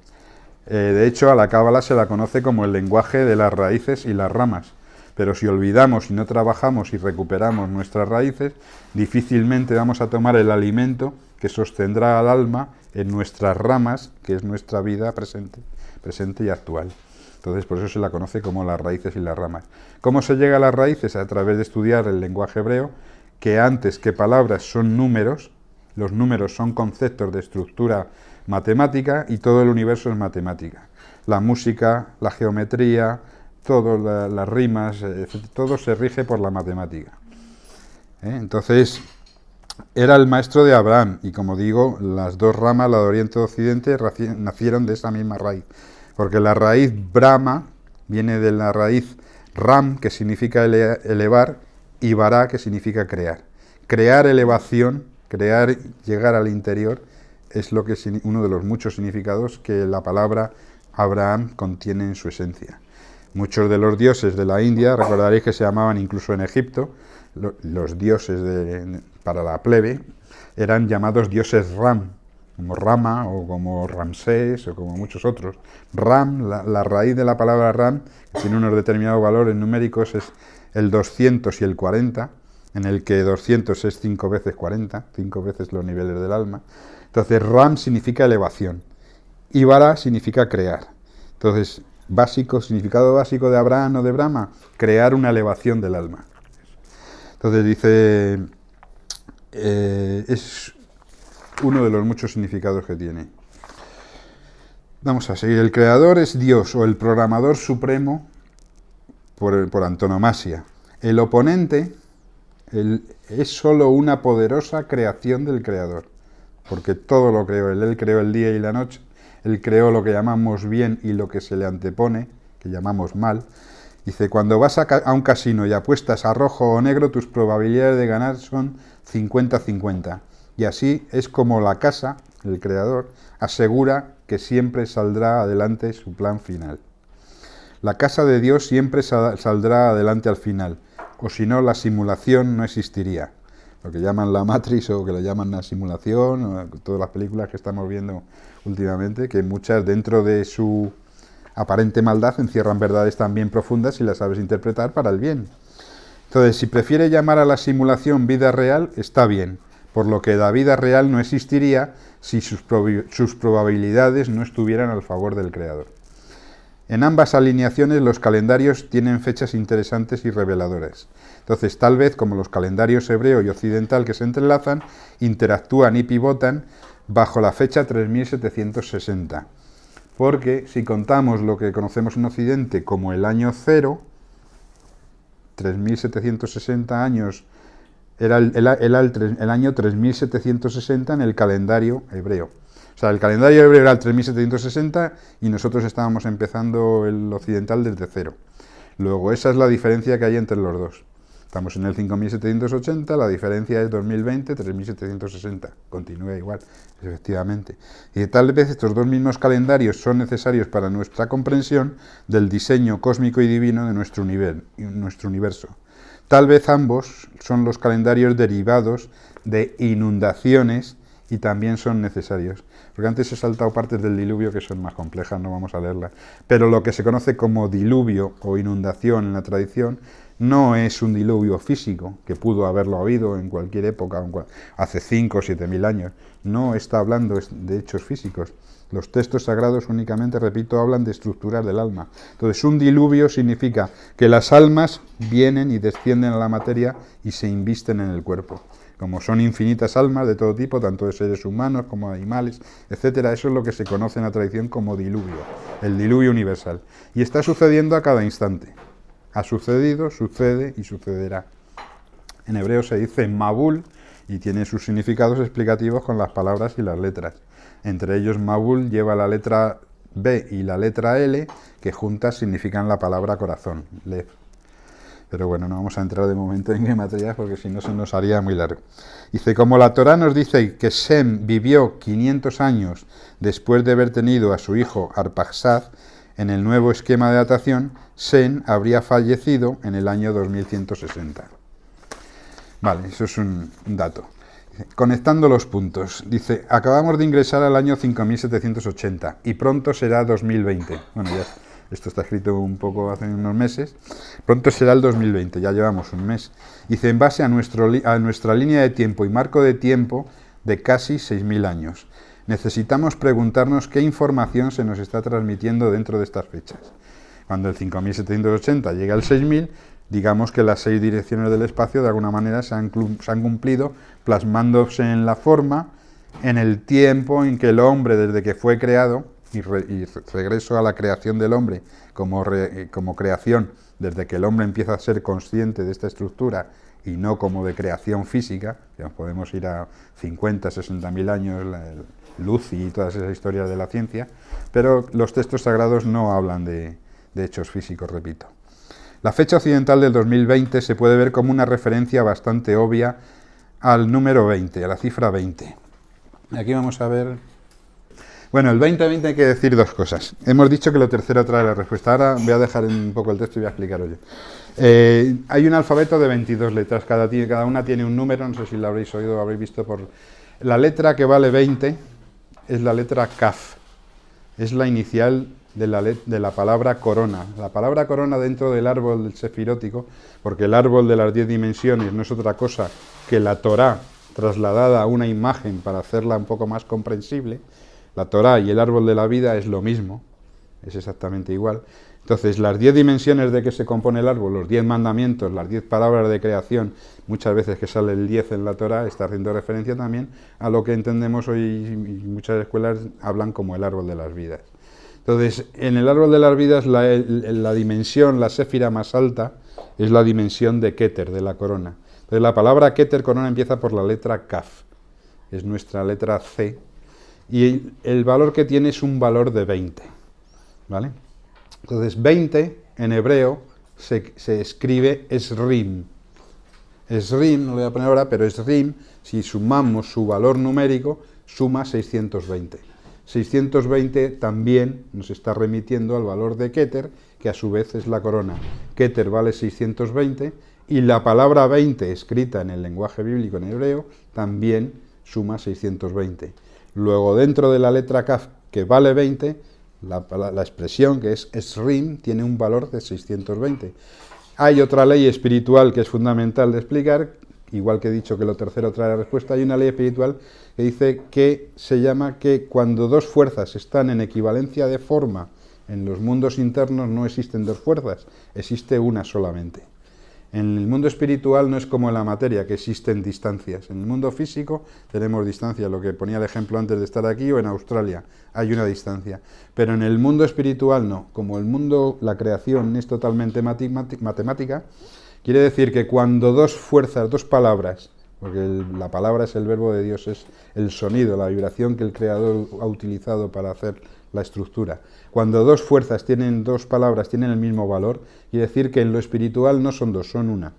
De hecho, a la cábala se la conoce como el lenguaje de las raíces y las ramas. Pero si olvidamos y no trabajamos y recuperamos nuestras raíces, difícilmente vamos a tomar el alimento que sostendrá al alma en nuestras ramas, que es nuestra vida presente y actual. Entonces, por eso se la conoce como las raíces y las ramas. ¿Cómo se llega a las raíces? A través de estudiar el lenguaje hebreo, que antes que palabras son números, los números son conceptos de estructura matemática y todo el universo es matemática. La música, la geometría, todas las rimas, todo se rige por la matemática. Entonces, era el maestro de Abraham, y como digo, las 2 ramas, la de Oriente y Occidente, nacieron de esa misma raíz, porque la raíz Brahma viene de la raíz Ram, que significa elevar, y Bará, que significa crear. Crear elevación, llegar al interior, es lo que uno de los muchos significados que la palabra Abraham contiene en su esencia. Muchos de los dioses de la India, recordaréis que se llamaban incluso en Egipto, los dioses para la plebe, eran llamados dioses Ram, como Rama o como Ramsés o como muchos otros. Ram, la raíz de la palabra Ram, que tiene unos determinados valores numéricos, es el 200 y el 40, en el que 200 es 5 veces 40, 5 veces los niveles del alma. Entonces, Ram significa elevación, y Bara significa crear. Entonces, significado básico de Abraham o de Brahma, crear una elevación del alma. Entonces dice, es uno de los muchos significados que tiene. Vamos a seguir. El creador es Dios, o el programador supremo por antonomasia. El oponente es solo una poderosa creación del creador, porque todo lo creó él. Él creó el día y la noche, él creó lo que llamamos bien y lo que se le antepone, que llamamos mal. Dice, cuando vas a un casino y apuestas a rojo o negro, tus probabilidades de ganar son 50-50. Y así es como la casa, el creador, asegura que siempre saldrá adelante su plan final. La casa de Dios siempre saldrá adelante al final, o si no, la simulación no existiría. Lo que llaman la Matrix o que lo llaman la simulación, o todas las películas que estamos viendo últimamente, que muchas dentro de su aparente maldad encierran verdades también profundas y las sabes interpretar para el bien. Entonces, si prefiere llamar a la simulación vida real, está bien, por lo que la vida real no existiría si sus probabilidades no estuvieran al favor del Creador. En ambas alineaciones los calendarios tienen fechas interesantes y reveladoras. Entonces, tal vez como los calendarios hebreo y occidental que se entrelazan, interactúan y pivotan, bajo la fecha 3760. Porque si contamos lo que conocemos en Occidente como el año cero, 3760 años era el año 3760 en el calendario hebreo. O sea, el calendario hebreo era el 3760 y nosotros estábamos empezando el occidental desde cero. Luego, esa es la diferencia que hay entre los dos. Estamos en el 5780, la diferencia es 2020, 3760. Continúa igual, efectivamente. Y tal vez estos dos mismos calendarios son necesarios para nuestra comprensión del diseño cósmico y divino de nuestro universo. Tal vez ambos son los calendarios derivados de inundaciones y también son necesarios. Porque antes he saltado partes del diluvio que son más complejas, no vamos a leerlas. Pero lo que se conoce como diluvio o inundación en la tradición no es un diluvio físico, que pudo haberlo habido en cualquier época, hace 5 o 7 mil años. No está hablando de hechos físicos. Los textos sagrados únicamente, repito, hablan de estructuras del alma. Entonces, un diluvio significa que las almas vienen y descienden a la materia y se invisten en el cuerpo. Como son infinitas almas de todo tipo, tanto de seres humanos como de animales, etcétera, eso es lo que se conoce en la tradición como diluvio, el diluvio universal. Y está sucediendo a cada instante. Ha sucedido, sucede y sucederá. En hebreo se dice Mabul y tiene sus significados explicativos con las palabras y las letras. Entre ellos Mabul lleva la letra B y la letra L, que juntas significan la palabra corazón, Lev. Pero bueno, no vamos a entrar de momento en gematrías porque si no se nos haría muy largo. Dice, como la Torá nos dice que Sem vivió 500 años después de haber tenido a su hijo Arpaxad, en el nuevo esquema de datación, Sem habría fallecido en el año 2160. Vale, eso es un dato. Conectando los puntos, dice, acabamos de ingresar al año 5780 y pronto será 2020. Bueno, ya esto está escrito un poco hace unos meses. Pronto será el 2020, ya llevamos un mes. Dice, en base a nuestra línea de tiempo y marco de tiempo de casi 6.000 años. Necesitamos preguntarnos qué información se nos está transmitiendo dentro de estas fechas. Cuando el 5780 llega al 6.000, digamos que las 6 direcciones del espacio de alguna manera se han cumplido, plasmándose en la forma, en el tiempo en que el hombre, desde que fue creado, y regreso a la creación del hombre como creación, desde que el hombre empieza a ser consciente de esta estructura y no como de creación física, ya podemos ir a 50, 60.000 años, luz y todas esas historias de la ciencia, pero los textos sagrados no hablan de hechos físicos, repito. La fecha occidental del 2020 se puede ver como una referencia bastante obvia al número 20, a la cifra 20. Aquí vamos a ver... Bueno, el 2020 hay que decir dos cosas. Hemos dicho que lo tercero trae la respuesta. Ahora voy a dejar un poco el texto y voy a explicaros yo. Hay un alfabeto de 22 letras, cada una tiene un número, no sé si lo habréis oído o habréis visto por... La letra que vale 20 es la letra Kaf, es la inicial de la palabra corona. La palabra corona dentro del árbol sefirótico, porque el árbol de las 10 dimensiones no es otra cosa que la Torá trasladada a una imagen para hacerla un poco más comprensible. La Torá y el árbol de la vida es lo mismo, es exactamente igual. Entonces, las 10 dimensiones de que se compone el árbol, los 10 mandamientos, las 10 palabras de creación, muchas veces que sale el 10 en la Torá, está haciendo referencia también a lo que entendemos hoy, y muchas escuelas hablan como el árbol de las vidas. Entonces, en el árbol de las vidas, la dimensión, la séfira más alta, es la dimensión de Keter, de la corona. Entonces, la palabra Keter, corona, empieza por la letra Kaf, es nuestra letra C, y el valor que tiene es un valor de 20, ¿vale? Entonces, 20 en hebreo se escribe Esrim. Esrim, no lo voy a poner ahora, pero Esrim, si sumamos su valor numérico, suma 620. 620 también nos está remitiendo al valor de Keter, que a su vez es la corona. Keter vale 620 y la palabra 20 escrita en el lenguaje bíblico en hebreo también suma 620. Luego, dentro de la letra Kaf, que vale 20, la expresión que es Esrim tiene un valor de 620. Hay otra ley espiritual que es fundamental de explicar, igual que he dicho que lo tercero trae la respuesta. Hay una ley espiritual que dice que se llama que cuando dos fuerzas están en equivalencia de forma en los mundos internos no existen dos fuerzas, existe una solamente. En el mundo espiritual no es como en la materia, que existen distancias. En el mundo físico tenemos distancias, lo que ponía el ejemplo antes de estar aquí o en Australia, hay una distancia. Pero en el mundo espiritual no. Como el mundo, la creación es totalmente matemática, quiere decir que cuando dos fuerzas, dos palabras, porque la palabra es el verbo de Dios, es el sonido, la vibración que el Creador ha utilizado para hacer la estructura. Cuando dos fuerzas tienen dos palabras, tienen el mismo valor, quiere decir que en lo espiritual no son dos, son una.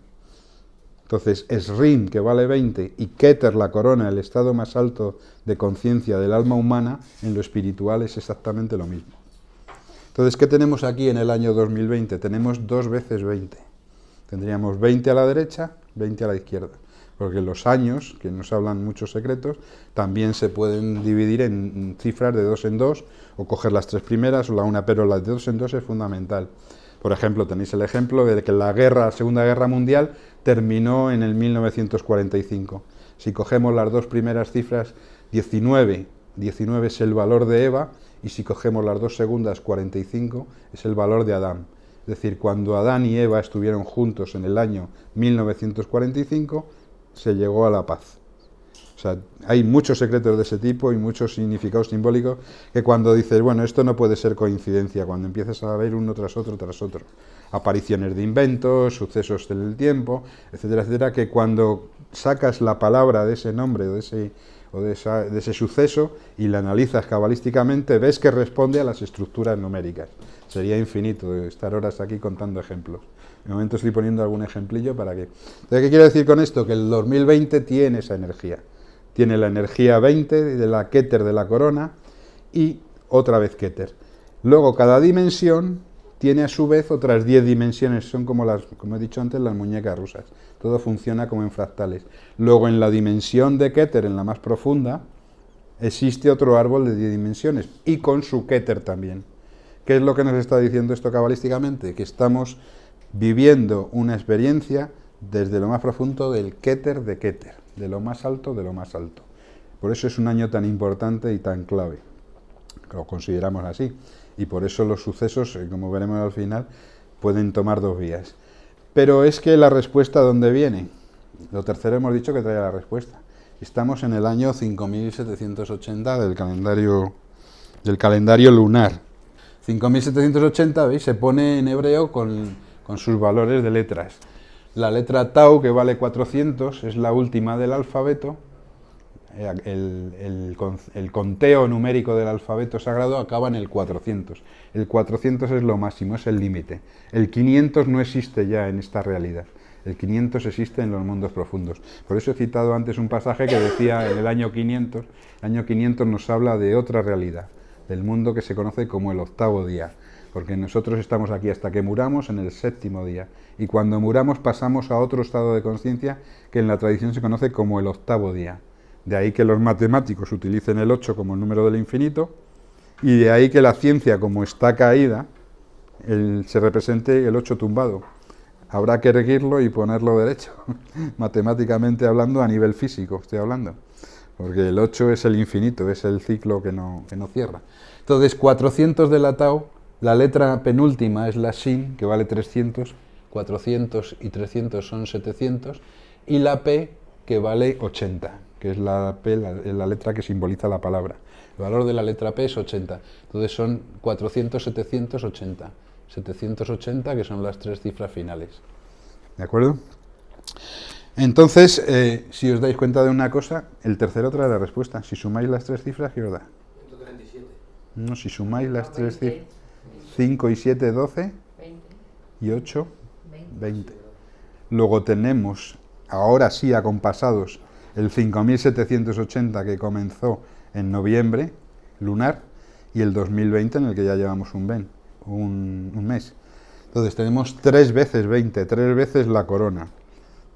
Entonces, Esrim, que vale 20, y Keter, la corona, el estado más alto de conciencia del alma humana, en lo espiritual es exactamente lo mismo. Entonces, ¿qué tenemos aquí en el año 2020? Tenemos 2 veces 20. Tendríamos 20 a la derecha, 20 a la izquierda. Porque los años, que nos hablan muchos secretos, también se pueden dividir en cifras de 2 en 2, o coger las 3 primeras o la una, pero las de 2 en 2 es fundamental. Por ejemplo, tenéis el ejemplo de que la Segunda Guerra Mundial terminó en el 1945. Si cogemos las 2 primeras cifras, 19 es el valor de Eva, y si cogemos las 2 segundas, 45, es el valor de Adán. Es decir, cuando Adán y Eva estuvieron juntos en el año 1945, se llegó a la paz. O sea, hay muchos secretos de ese tipo y muchos significados simbólicos que cuando dices, bueno, esto no puede ser coincidencia, cuando empiezas a ver uno tras otro, apariciones de inventos, sucesos del tiempo, etcétera, etcétera, que cuando sacas la palabra de ese nombre o de ese suceso y la analizas cabalísticamente, ves que responde a las estructuras numéricas. Sería infinito estar horas aquí contando ejemplos. De momento estoy poniendo algún ejemplillo para que... Entonces, ¿qué quiero decir con esto? Que el 2020 tiene esa energía. Tiene la energía 20 de la Keter de la corona y otra vez Keter. Luego, cada dimensión tiene a su vez otras 10 dimensiones. Son como he dicho antes, las muñecas rusas. Todo funciona como en fractales. Luego, en la dimensión de Keter, en la más profunda, existe otro árbol de 10 dimensiones y con su Keter también. ¿Qué es lo que nos está diciendo esto cabalísticamente? Que estamos viviendo una experiencia desde lo más profundo del Keter de Keter, de lo más alto de lo más alto. Por eso es un año tan importante y tan clave, lo consideramos así, y por eso los sucesos, como veremos al final, pueden tomar 2 vías. Pero es que la respuesta, ¿dónde viene? Lo tercero hemos dicho que trae la respuesta. Estamos en el año 5780 del calendario lunar. 5780, ¿veis? Se pone en hebreo con sus valores de letras. La letra Tau, que vale 400, es la última del alfabeto. El conteo numérico del alfabeto sagrado acaba en el 400. El 400 es lo máximo, es el límite. El 500 no existe ya en esta realidad. El 500 existe en los mundos profundos. Por eso he citado antes un pasaje que decía en el año 500. El año 500 nos habla de otra realidad, del mundo que se conoce como el 8º día. Porque nosotros estamos aquí hasta que muramos en el 7º día. Y cuando muramos pasamos a otro estado de conciencia que en la tradición se conoce como el 8º día. De ahí que los matemáticos utilicen el 8 como el número del infinito, y de ahí que la ciencia, como está caída, se represente el 8 tumbado. Habrá que erguirlo y ponerlo derecho, matemáticamente hablando, a nivel físico estoy hablando. Porque el 8 es el infinito, es el ciclo que no cierra. Entonces, 400 de la Tau. La letra penúltima es la Shin, que vale 300, 400 y 300 son 700, y la P, que vale 80, que es la P, la letra que simboliza la palabra. El valor de la letra P es 80, entonces son 400, 780, 780, que son las 3 cifras finales. ¿De acuerdo? Entonces, si os dais cuenta de una cosa, el tercero trae la respuesta. Si sumáis las 3 cifras, ¿qué os da? 137. No, si sumáis las 3 cifras, 5 y 7, 12, 20, y 8, 20. 20. Luego tenemos, ahora sí acompasados, el 5780 que comenzó en noviembre, lunar, y el 2020 en el que ya llevamos un mes. Entonces tenemos 3 veces 20, 3 veces la corona,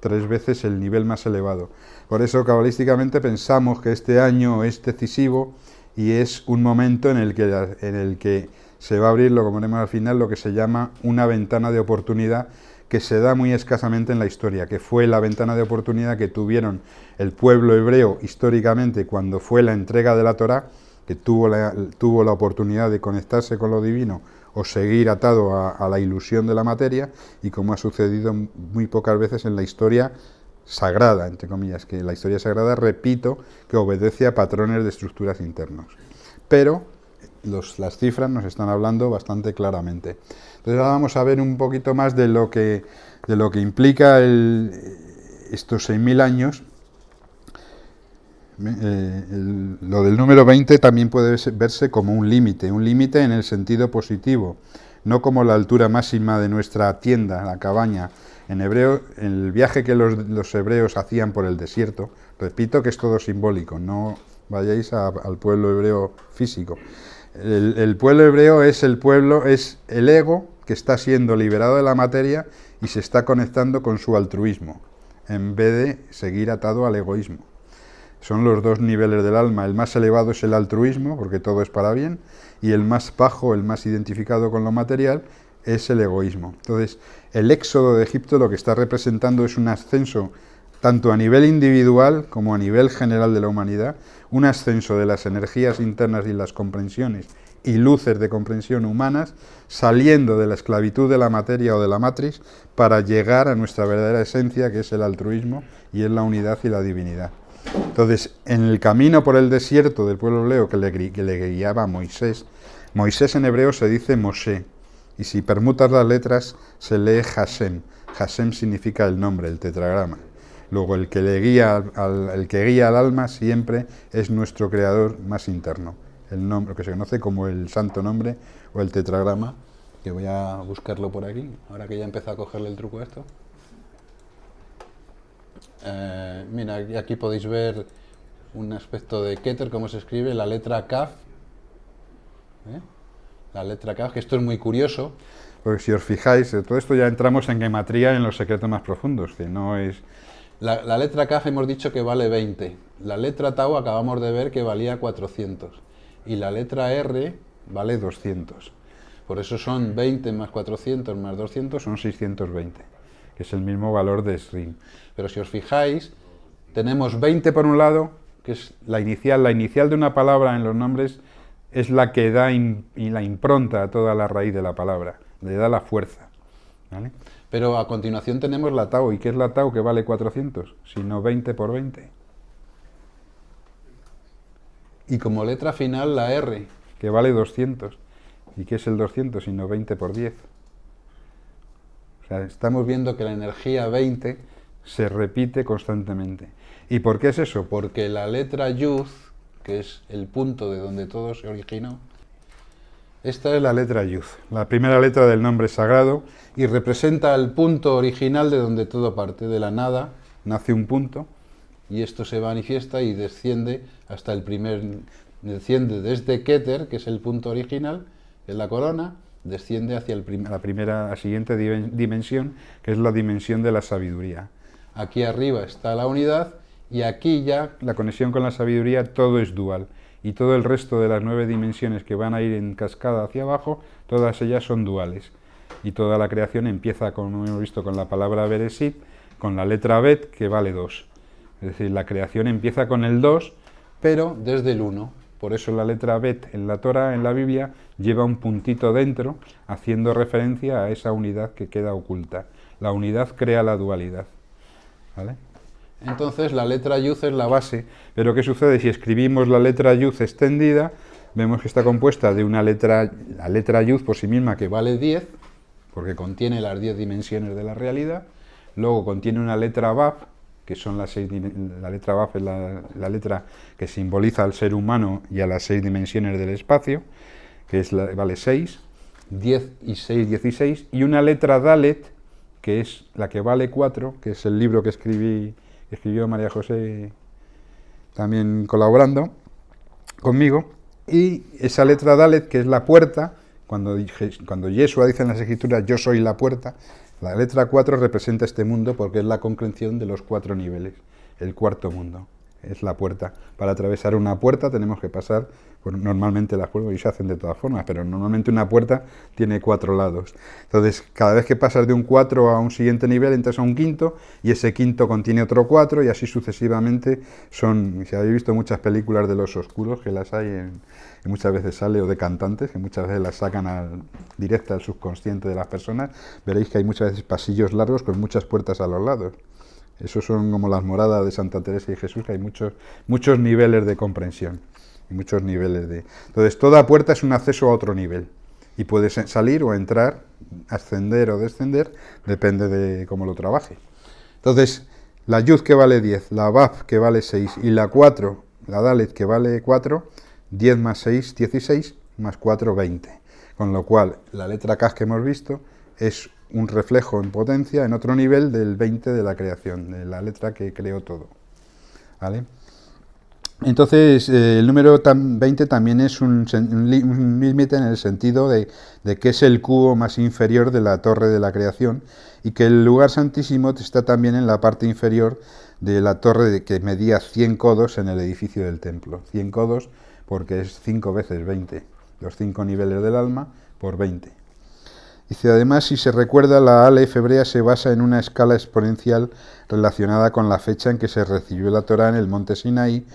3 veces el nivel más elevado. Por eso cabalísticamente pensamos que este año es decisivo y es un momento en el que se va a abrir, como veremos al final, lo que se llama una ventana de oportunidad que se da muy escasamente en la historia, que fue la ventana de oportunidad que tuvieron el pueblo hebreo históricamente cuando fue la entrega de la Torá, que tuvo la oportunidad de conectarse con lo divino o seguir atado a la ilusión de la materia, y como ha sucedido muy pocas veces en la historia sagrada, entre comillas, que la historia sagrada, repito, que obedece a patrones de estructuras internos. Pero las cifras nos están hablando bastante claramente. Entonces ahora vamos a ver un poquito más de lo que implica estos 6.000 años. Lo del número 20 también puede verse como un límite en el sentido positivo, no como la altura máxima de nuestra tienda, la cabaña. En hebreo, el viaje que los hebreos hacían por el desierto, repito que es todo simbólico, no vayáis al pueblo hebreo físico. El pueblo hebreo es el ego que está siendo liberado de la materia y se está conectando con su altruismo, en vez de seguir atado al egoísmo. Son los dos niveles del alma. El más elevado es el altruismo, porque todo es para bien, y el más bajo, el más identificado con lo material, es el egoísmo. Entonces, el éxodo de Egipto lo que está representando es un ascenso, tanto a nivel individual como a nivel general de la humanidad, un ascenso de las energías internas y las comprensiones y luces de comprensión humanas, saliendo de la esclavitud de la materia o de la matriz, para llegar a nuestra verdadera esencia, que es el altruismo, y es la unidad y la divinidad. Entonces, en el camino por el desierto del pueblo hebreo que le guiaba Moisés en hebreo se dice Moshe, y si permutas las letras se lee Hashem. Hashem significa el nombre, el tetragrama. Luego, el que guía al alma siempre es nuestro creador más interno, el nombre que se conoce como el santo nombre o el tetragrama, que voy a buscarlo por aquí, ahora que ya empezó a cogerle el truco a esto. Mira, aquí podéis ver un aspecto de Keter, cómo se escribe, la letra Kaf. La letra Kaf, que esto es muy curioso. Porque si os fijáis, todo esto ya entramos en gematría en los secretos más profundos, que no es... La letra Kaf hemos dicho que vale 20. La letra Tau acabamos de ver que valía 400. Y la letra R vale 200. Por eso son 20 más 400 más 200, son 620. Que es el mismo valor de Srim. Pero si os fijáis, tenemos 20 por un lado, que es la inicial de una palabra en los nombres es la que da la impronta a toda la raíz de la palabra, le da la fuerza, ¿vale? Pero a continuación tenemos la Tau, ¿y qué es la Tau que vale 400? Sino 20 por 20. Y como letra final la R, que vale 200. ¿Y qué es el 200? Sino 20 por 10. O sea, estamos viendo que la energía 20 se repite constantemente. ¿Y por qué es eso? Porque la letra Yud, que es el punto de donde todo se originó, esta es la letra Yud, la primera letra del nombre sagrado, y representa el punto original de donde todo parte. De la nada nace un punto, y esto se manifiesta y desciende hasta desciende desde Keter, que es el punto original, en la corona, desciende hacia la siguiente dimensión, que es la dimensión de la sabiduría. Aquí arriba está la unidad, y aquí ya la conexión con la sabiduría, todo es dual. Y todo el resto de las 9 dimensiones que van a ir en cascada hacia abajo, todas ellas son duales. Y toda la creación empieza, como hemos visto, con la palabra Bereshit, con la letra Bet, que vale 2. Es decir, la creación empieza con el 2, pero desde el 1. Por eso la letra Bet en la Torah, en la Biblia, lleva un puntito dentro, haciendo referencia a esa unidad que queda oculta. La unidad crea la dualidad, ¿vale? Entonces la letra Yud es la base, pero ¿qué sucede si escribimos la letra Yud extendida? Vemos que está compuesta de la letra Yud por sí misma, que vale 10, porque contiene las 10 dimensiones de la realidad. Luego contiene una letra Vav, que son la letra Vav es la letra que simboliza al ser humano y a las 6 dimensiones del espacio, que vale 6, 10 y 6, 16, y una letra Dalet, que es la que vale 4, que es el libro que escribió María José, también colaborando conmigo, y esa letra Dalet, que es la puerta, cuando Yeshua dice en las Escrituras, yo soy la puerta, la letra 4 representa este mundo porque es la concreción de los 4 niveles, el cuarto mundo, es la puerta. Para atravesar una puerta tenemos que pasar, pues normalmente las puertas, y se hacen de todas formas, pero normalmente una puerta tiene 4 lados. Entonces, cada vez que pasas de un 4 a un siguiente nivel, entras a un quinto, y ese quinto contiene otro 4, y así sucesivamente. Si habéis visto muchas películas de los oscuros, que las hay y muchas veces sale, o de cantantes, que muchas veces las sacan directa al subconsciente de las personas, veréis que hay muchas veces pasillos largos con muchas puertas a los lados. Esos son como las moradas de Santa Teresa y Jesús, que hay muchos niveles de comprensión. Y muchos niveles de... Entonces, toda puerta es un acceso a otro nivel. Y puedes salir o entrar, ascender o descender, depende de cómo lo trabaje. Entonces, la Yud que vale 10, la Vav que vale 6 y la 4, la Dalet que vale 4, 10 más 6, 16, más 4, 20. Con lo cual, la letra Kaf que hemos visto es un reflejo en potencia, en otro nivel, del 20 de la creación, de la letra que creó todo. ¿Vale? Entonces, el número 20 también es un límite en el sentido de que es el cubo más inferior de la torre de la creación, y que el lugar santísimo está también en la parte inferior de la torre que medía 100 codos en el edificio del templo. 100 codos porque es 5 veces 20, los 5 niveles del alma por 20. Dice, además, si se recuerda, la Aleph hebrea se basa en una escala exponencial relacionada con la fecha en que se recibió la Torá en el monte Sinaí,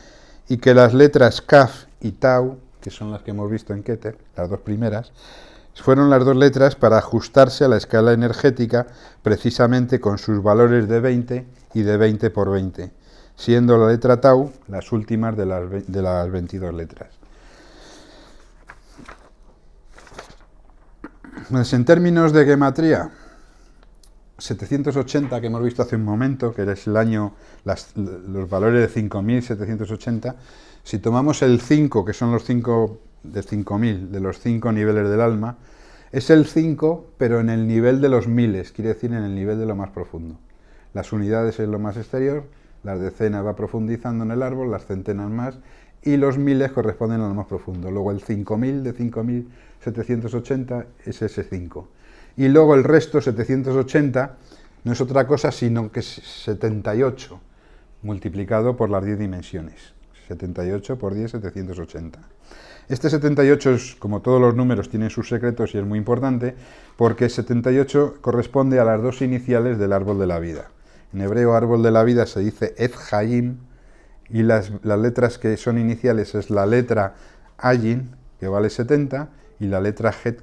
y que las letras Kaf y Tau, que son las que hemos visto en Keter, las dos primeras, fueron las dos letras para ajustarse a la escala energética, precisamente con sus valores de 20 y de 20 por 20, siendo la letra Tau las últimas de las 22 letras. Pues en términos de gematría, 780 que hemos visto hace un momento, que es el año, los valores de 5780, si tomamos el 5, que son los 5 de 5000, de los 5 niveles del alma, es el 5, pero en el nivel de los miles, quiere decir en el nivel de lo más profundo. Las unidades es lo más exterior, las decenas va profundizando en el árbol, las centenas más, y los miles corresponden a lo más profundo. Luego el 5000 de 5780 es ese 5. Y luego el resto, 780, no es otra cosa sino que es 78, multiplicado por las 10 dimensiones. 78 por 10, 780. Este 78, como todos los números, tiene sus secretos y es muy importante, porque 78 corresponde a las dos iniciales del árbol de la vida. En hebreo, árbol de la vida se dice Et Hayim, y las letras que son iniciales es la letra Ayin, que vale 70, y la letra Het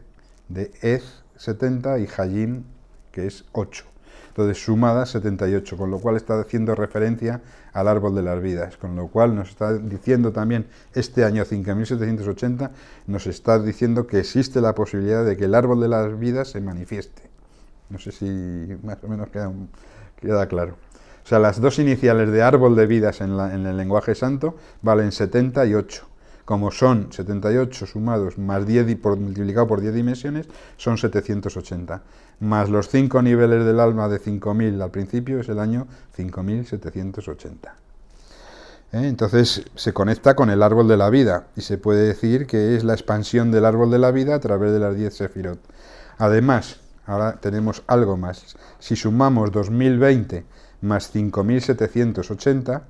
de Et, 70, y Hayim, que es 8. Entonces, sumada 78, con lo cual está haciendo referencia al árbol de las vidas, con lo cual nos está diciendo también este año 5780, nos está diciendo que existe la posibilidad de que el árbol de las vidas se manifieste. No sé si más o menos queda claro. O sea, las dos iniciales de árbol de vidas en el lenguaje santo valen 70 y 8. Como son 78 sumados más 10 multiplicado por 10 dimensiones, son 780. Más los 5 niveles del alma de 5000 al principio es el año 5780. Entonces se conecta con el árbol de la vida y se puede decir que es la expansión del árbol de la vida a través de las 10 sefirot. Además, ahora tenemos algo más. Si sumamos 2020 más 5780,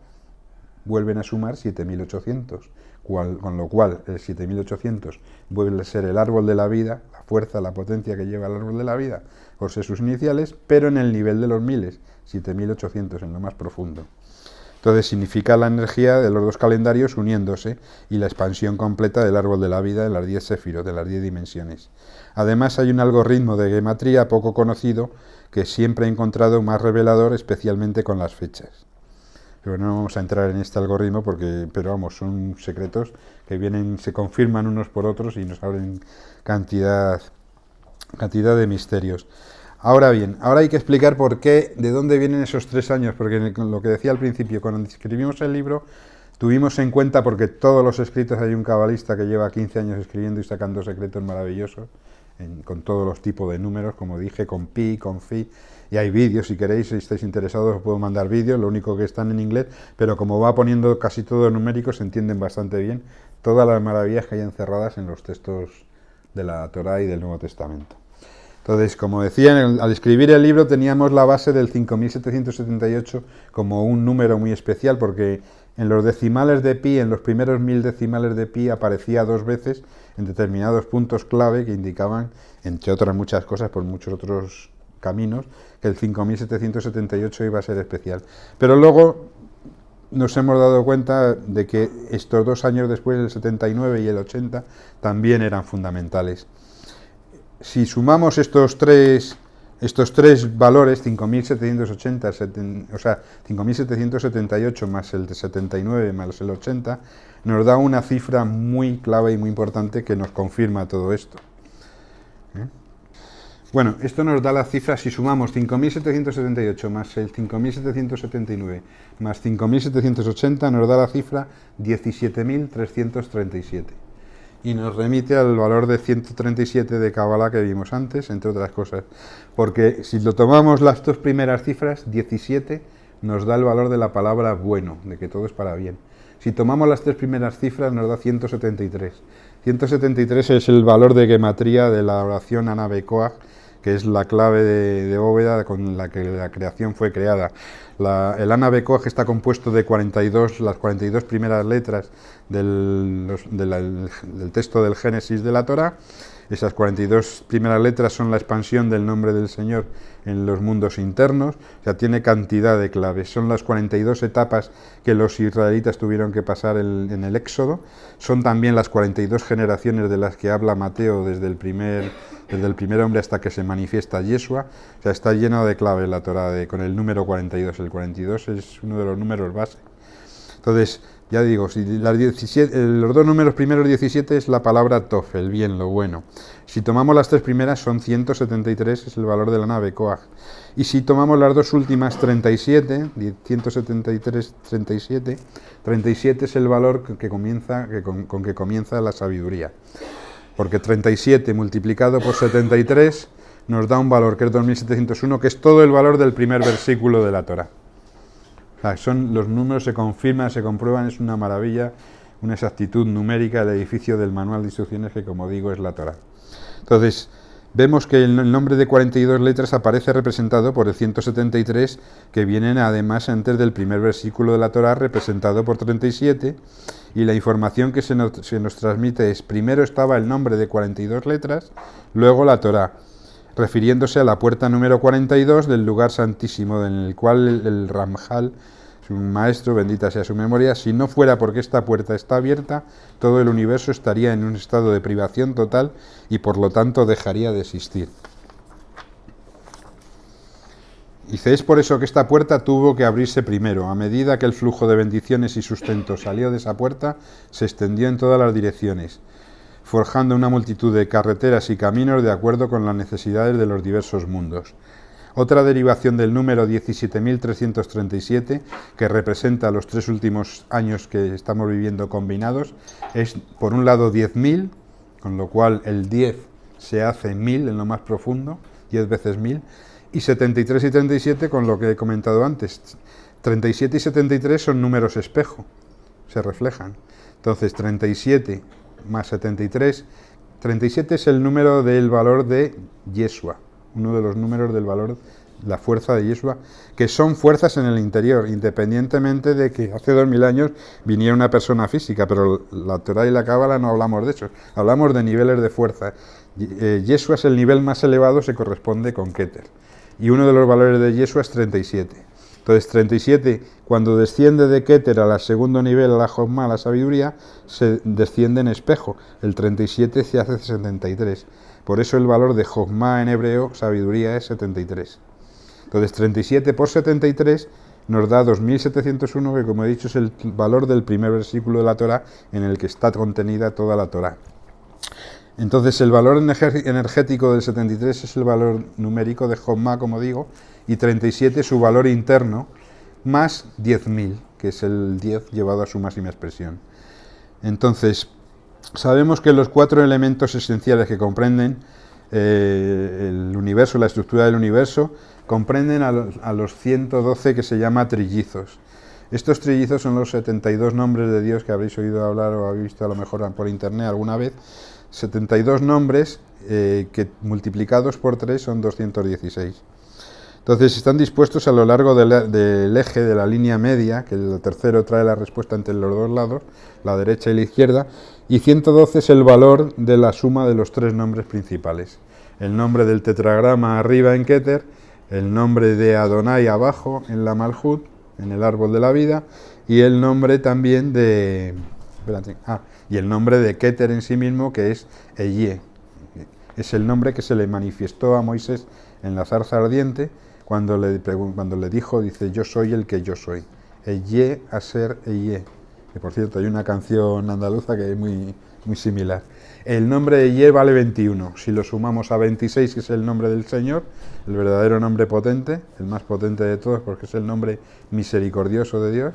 vuelven a sumar 7800. Con lo cual el 7800 vuelve a ser el árbol de la vida, la fuerza, la potencia que lleva el árbol de la vida, por ser sus iniciales, pero en el nivel de los miles, 7800 en lo más profundo. Entonces significa la energía de los dos calendarios uniéndose y la expansión completa del árbol de la vida de las 10 sefirot, de las 10 dimensiones. Además hay un algoritmo de gematría poco conocido que siempre he encontrado más revelador, especialmente con las fechas. Pero no vamos a entrar en este algoritmo pero vamos, son secretos que se confirman unos por otros y nos abren cantidad de misterios. Ahora bien, ahora hay que explicar de dónde vienen esos 3 años, porque lo que decía al principio, cuando escribimos el libro, tuvimos en cuenta, porque todos los escritos, hay un cabalista que lleva 15 años escribiendo y sacando secretos maravillosos, con todos los tipos de números, como dije, con pi, con fi, y hay vídeos, si queréis, si estáis interesados os puedo mandar vídeos, lo único que están en inglés, pero como va poniendo casi todo numérico se entienden bastante bien todas las maravillas que hay encerradas en los textos de la Torá y del Nuevo Testamento. Entonces, como decía, al escribir el libro teníamos la base del 5778 como un número muy especial, porque en los decimales de pi, en los primeros 1000 decimales de pi, aparecía 2 veces en determinados puntos clave que indicaban, entre otras muchas cosas, por muchos otros caminos, que el 5778 iba a ser especial. Pero luego nos hemos dado cuenta de que estos 2 años después, el 79 y el 80, también eran fundamentales. Si sumamos estos tres valores, 5780, o sea, 5778 más el de 79 más el 80, nos da una cifra muy clave y muy importante que nos confirma todo esto. Bueno, esto nos da la cifra, si sumamos 5778 más el 5779 más 5780, nos da la cifra 17.337. Y nos remite al valor de 137 de Kabbalah que vimos antes, entre otras cosas. Porque si lo tomamos las 2 primeras cifras, 17 nos da el valor de la palabra bueno, de que todo es para bien. Si tomamos las 3 primeras cifras, nos da 173. 173 es el valor de gematría de la oración Ana Bekoach, que es la clave de bóveda con la que la creación fue creada. El Ana Bekoach está compuesto de las 42 primeras letras del texto del Génesis de la Torá. Esas 42 primeras letras son la expansión del nombre del Señor en los mundos internos, o sea, tiene cantidad de claves. Son las 42 etapas que los israelitas tuvieron que pasar en el Éxodo. Son también las 42 generaciones de las que habla Mateo desde el primer hombre hasta que se manifiesta Yeshua. O sea, está lleno de claves la Torá con el número 42. El 42 es uno de los números base. Entonces, ya digo, si los 2 números primeros 17 es la palabra Tov, el bien, lo bueno. Si tomamos las 3 primeras son 173, es el valor de la Ana Bekoach. Y si tomamos las 2 últimas, 37, 173, 37, 37 es el valor con que comienza la sabiduría. Porque 37 multiplicado por 73 nos da un valor que es 2701, que es todo el valor del primer versículo de la Torá. O sea, los números se confirman, se comprueban, es una maravilla, una exactitud numérica del edificio del manual de instrucciones que, como digo, es la Torá. Entonces, vemos que el nombre de 42 letras aparece representado por el 173, que vienen además antes del primer versículo de la Torá, representado por 37, y la información que se nos transmite es: primero estaba el nombre de 42 letras, luego la Torá, refiriéndose a la puerta número 42 del lugar santísimo, en el cual el Ramjal, su maestro, bendita sea su memoria, si no fuera porque esta puerta está abierta, todo el universo estaría en un estado de privación total y por lo tanto dejaría de existir. Dice, es por eso que esta puerta tuvo que abrirse primero. A medida que el flujo de bendiciones y sustento salió de esa puerta, se extendió en todas las direcciones, forjando una multitud de carreteras y caminos de acuerdo con las necesidades de los diversos mundos. Otra derivación del número 17.337, que representa los 3 últimos años que estamos viviendo combinados, es por un lado 10.000, con lo cual el 10 se hace 1000 en lo más profundo, 10 veces 1000, y 73 y 37 con lo que he comentado antes. 37 y 73 son números espejo, se reflejan. Entonces 37 más 73, 37 es el número del valor de Yeshua, uno de los números del valor, la fuerza de Yeshua, que son fuerzas en el interior, independientemente de que hace 2000 años viniera una persona física, pero la Torá y la Cábala no hablamos de eso, hablamos de niveles de fuerza. Yeshua es el nivel más elevado, se corresponde con Keter, y uno de los valores de Yeshua es 37. Entonces 37, cuando desciende de Keter al segundo nivel, a la Jochma, la sabiduría, se desciende en espejo. El 37 se hace 73. Por eso el valor de Jochma en hebreo, sabiduría, es 73. Entonces 37 por 73 nos da 2701, que como he dicho es el valor del primer versículo de la Torá en el que está contenida toda la Torá. Entonces el valor energético del 73 es el valor numérico de Jochma, como digo, y 37 su valor interno, más 10.000, que es el 10 llevado a su máxima expresión. Entonces, sabemos que los 4 elementos esenciales que comprenden el universo, la estructura del universo, comprenden a los 112 que se llama trillizos. Estos trillizos son los 72 nombres de Dios que habréis oído hablar o habéis visto a lo mejor por internet alguna vez, 72 nombres que multiplicados por 3 son 216. Entonces están dispuestos a lo largo del eje de la línea media, que el tercero trae la respuesta entre los dos lados, la derecha y la izquierda, y 112 es el valor de la suma de los tres nombres principales. El nombre del tetragrama arriba en Keter, el nombre de Adonai abajo en la Malhut, en el árbol de la vida, y el nombre también de... y el nombre de Keter en sí mismo, que es Eyé. Es el nombre que se le manifestó a Moisés en la zarza ardiente, cuando le dijo, dice, yo soy el que yo soy. Eyé a ser Eyé. Que por cierto, hay una canción andaluza que es muy similar. El nombre de Eyé vale 21. Si lo sumamos a 26, que es el nombre del Señor, el verdadero nombre potente, el más potente de todos, porque es el nombre misericordioso de Dios,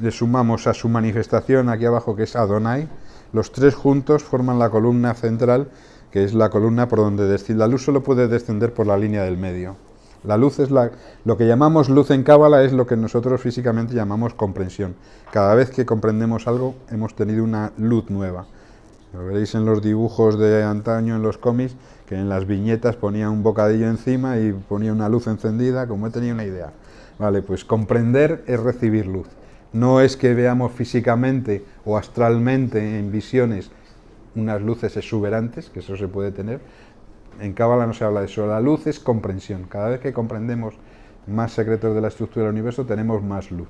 le sumamos a su manifestación aquí abajo, que es Adonai, los tres juntos forman la columna central, que es la columna por donde desciende. La luz solo puede descender por la línea del medio. La luz es lo que llamamos luz en Cábala, es lo que nosotros físicamente llamamos comprensión. Cada vez que comprendemos algo, hemos tenido una luz nueva. Lo veréis en los dibujos de antaño, en los cómics, que en las viñetas ponía un bocadillo encima y ponía una luz encendida, como he tenido una idea. Vale, pues comprender es recibir luz. No es que veamos físicamente o astralmente en visiones unas luces exuberantes, que eso se puede tener. En Cábala no se habla de eso. La luz es comprensión. Cada vez que comprendemos más secretos de la estructura del universo, tenemos más luz.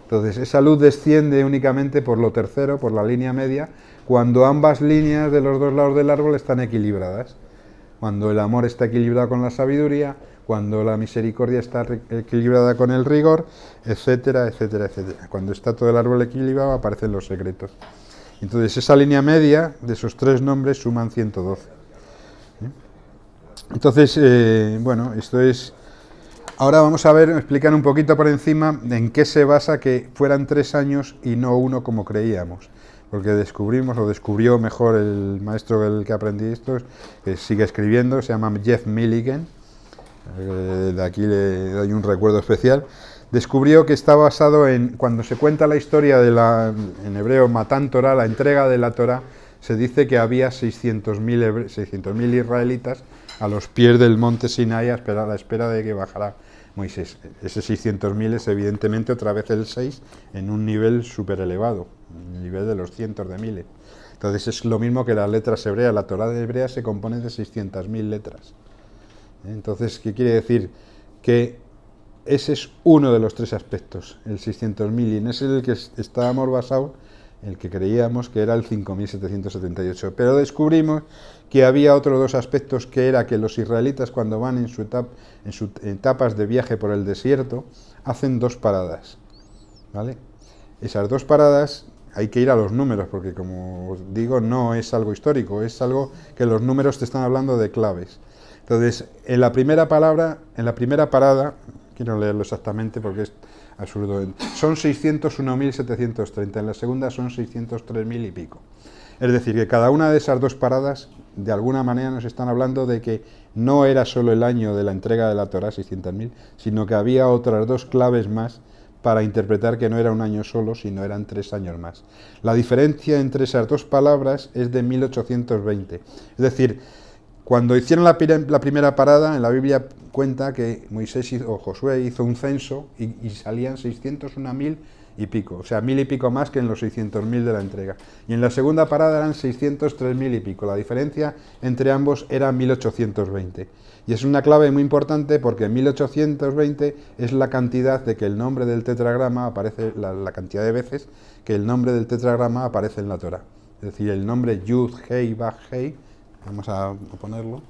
Entonces, esa luz desciende únicamente por lo tercero, por la línea media, cuando ambas líneas de los dos lados del árbol están equilibradas. Cuando el amor está equilibrado con la sabiduría, cuando la misericordia está equilibrada con el rigor, etcétera, etcétera, etcétera. Cuando está todo el árbol equilibrado, aparecen los secretos. Entonces, esa línea media de esos tres nombres suman 112. Entonces, bueno, esto es... Ahora vamos a ver, explicar un poquito por encima en qué se basa que fueran 3 años y no 1 como creíamos. Porque descubrió mejor el maestro del que aprendí esto, que sigue escribiendo, se llama Jeff Milligan, de aquí le doy un recuerdo especial. Descubrió que está basado en, cuando se cuenta la historia de en hebreo, Matán Torah, la entrega de la Torah, se dice que había 600.000 israelitas a los pies del monte Sinai a la espera de que bajara Moisés. Ese 600.000 es evidentemente otra vez el 6 en un nivel súper elevado, el nivel de los cientos de miles. Entonces es lo mismo que las letras hebreas. La Torá de hebrea se compone de 600.000 letras. Entonces, ¿qué quiere decir? Que ese es uno de los tres aspectos, el 600.000, y en ese es el que estábamos basados, el que creíamos que era el 5.778. Pero descubrimos que había otros dos aspectos, que era que los israelitas, cuando van en sus etapas de viaje por el desierto, hacen 2 paradas, ¿vale? Esas 2 paradas hay que ir a los números, porque como os digo, no es algo histórico, es algo que los números te están hablando de claves. Entonces, en la primera parada, quiero leerlo exactamente porque es absurdo, son 601.730, en la segunda son 603.000 y pico. Es decir, que cada una de esas 2 paradas, de alguna manera nos están hablando de que no era solo el año de la entrega de la Torá, 600.000, sino que había otras 2 claves más para interpretar que no era un año solo, sino eran 3 años más. La diferencia entre esas 2 palabras es de 1820. Es decir, cuando hicieron la primera parada, en la Biblia cuenta que Moisés o Josué hizo un censo y salían 601.000 y pico, o sea, 1.000 y pico más que en los 600.000 de la entrega. Y en la segunda parada eran 603.000 y pico. La diferencia entre ambos era 1820. Y es una clave muy importante porque 1820 es la cantidad de que el nombre del tetragrama aparece, la cantidad de veces que el nombre del tetragrama aparece en la Torá. Es decir, el nombre Yud, Hei, Vav, Hei, vamos a ponerlo,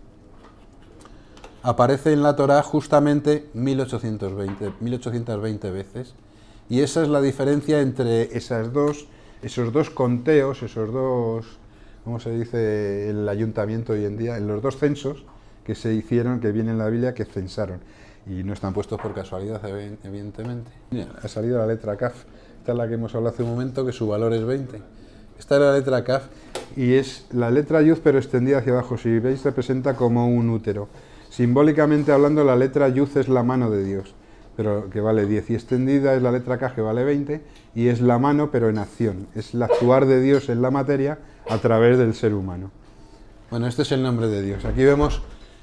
aparece en la Torá justamente 1820 veces. Y esa es la diferencia entre esos dos conteos, esos dos, ¿cómo se dice el ayuntamiento hoy en día? En los 2 censos que se hicieron, que viene en la Biblia, que censaron. Y no están puestos por casualidad, evidentemente. Mira, ha salido la letra Kaf. Esta es la que hemos hablado hace un momento, que su valor es 20. Esta es la letra Kaf y es la letra Yud, pero extendida hacia abajo. Si veis, representa como un útero. Simbólicamente hablando, la letra Yud es la mano de Dios, pero que vale 10, y extendida es la letra K, que vale 20, y es la mano, pero en acción. Es el actuar de Dios en la materia a través del ser humano. Bueno, este es el nombre de Dios. Aquí vemos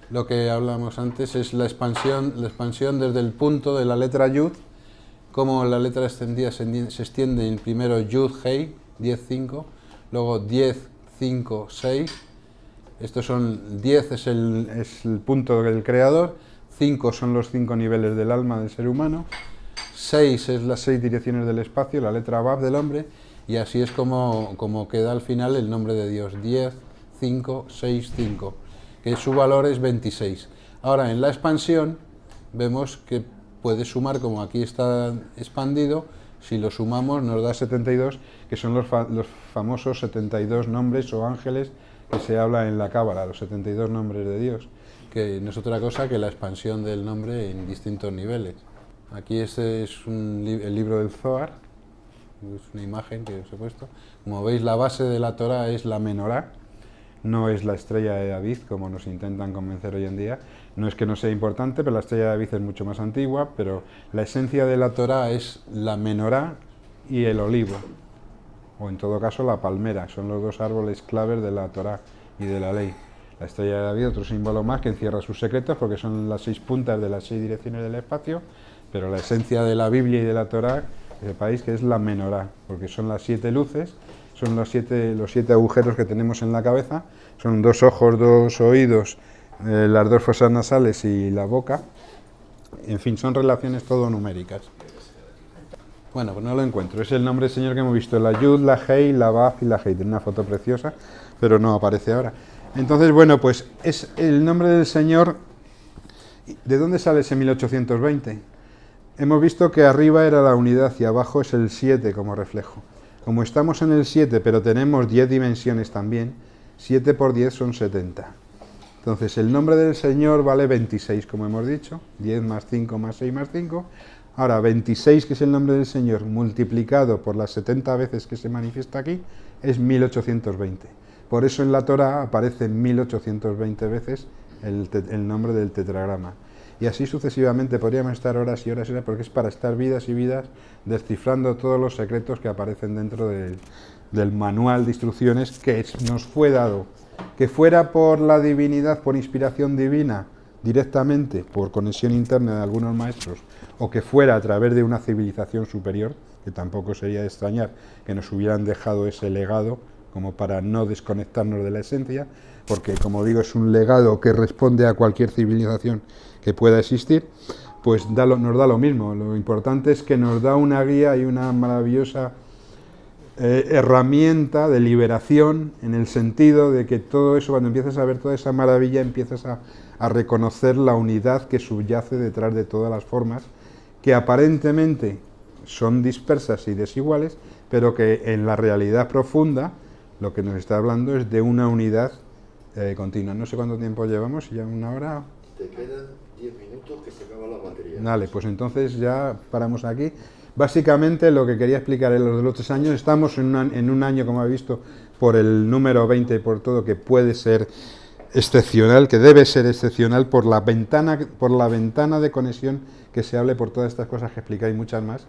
lo que hablamos antes, es la expansión desde el punto de la letra Yud, como la letra extendida se extiende en primero Yud, Hei, 10, 5, luego 10, 5, 6. Estos son 10 es el punto del creador, 5 son los 5 niveles del alma del ser humano, 6 es las 6 direcciones del espacio, la letra Vav del hombre, y así es como queda al final el nombre de Dios, 10, 5, 6, 5, que su valor es 26. Ahora, en la expansión vemos que puede sumar, como aquí está expandido, si lo sumamos nos da 72, que son los famosos 72 nombres o ángeles que se habla en la Cábala, los 72 nombres de Dios, que no es otra cosa que la expansión del nombre en distintos niveles. Aquí este es el libro del Zohar, es una imagen que os he puesto. Como veis, la base de la Torah es la menorá, no es la estrella de David, como nos intentan convencer hoy en día. No es que no sea importante, pero la estrella de David es mucho más antigua, pero la esencia de la Torah es la menorá y el olivo, o en todo caso la palmera, son los dos árboles claves de la Torah y de la ley. La estrella de David, otro símbolo más que encierra sus secretos, porque son las 6 puntas de las 6 direcciones del espacio, pero la esencia de la Biblia y de la Torah, que sepáis que es la menorá, porque son las 7 luces, son los siete agujeros que tenemos en la cabeza, son 2 ojos, 2 oídos, las 2 fosas nasales y la boca, en fin, son relaciones todo numéricas. Bueno, pues no lo encuentro, es el nombre del Señor que hemos visto, la Yud, la Hei, la Vav y la Hei, tiene una foto preciosa, pero no aparece ahora. Entonces, bueno, pues es el nombre del Señor. ¿De dónde sale ese 1820? Hemos visto que arriba era la unidad y abajo es el 7 como reflejo. Como estamos en el 7, pero tenemos 10 dimensiones también, 7 por 10 son 70. Entonces, el nombre del Señor vale 26, como hemos dicho, 10 más 5 más 6 más 5. Ahora, 26, que es el nombre del Señor, multiplicado por las 70 veces que se manifiesta aquí, es 1820. Por eso en la Torah aparece 1820 veces el nombre del tetragrama. Y así sucesivamente, podríamos estar horas y horas y horas, porque es para estar vidas y vidas descifrando todos los secretos que aparecen dentro del manual de instrucciones que nos fue dado. Que fuera por la divinidad, por inspiración divina, directamente, por conexión interna de algunos maestros, o que fuera a través de una civilización superior, que tampoco sería de extrañar que nos hubieran dejado ese legado, como para no desconectarnos de la esencia, porque, como digo, es un legado que responde a cualquier civilización que pueda existir, pues nos da lo mismo. Lo importante es que nos da una guía y una maravillosa herramienta de liberación, en el sentido de que todo eso, cuando empiezas a ver toda esa maravilla, empiezas a reconocer la unidad que subyace detrás de todas las formas, que aparentemente son dispersas y desiguales, pero que en la realidad profunda lo que nos está hablando es de una unidad continua. No sé cuánto tiempo llevamos, ya 1 hora. Te quedan 10 minutos que se acaba la batería. Vale, pues entonces ya paramos aquí. Básicamente lo que quería explicar en los de los 3 años, estamos en un año, como habéis visto, por el número 20 y por todo, que puede ser excepcional, que debe ser excepcional por la ventana de conexión que se hable, por todas estas cosas que explicáis, muchas más.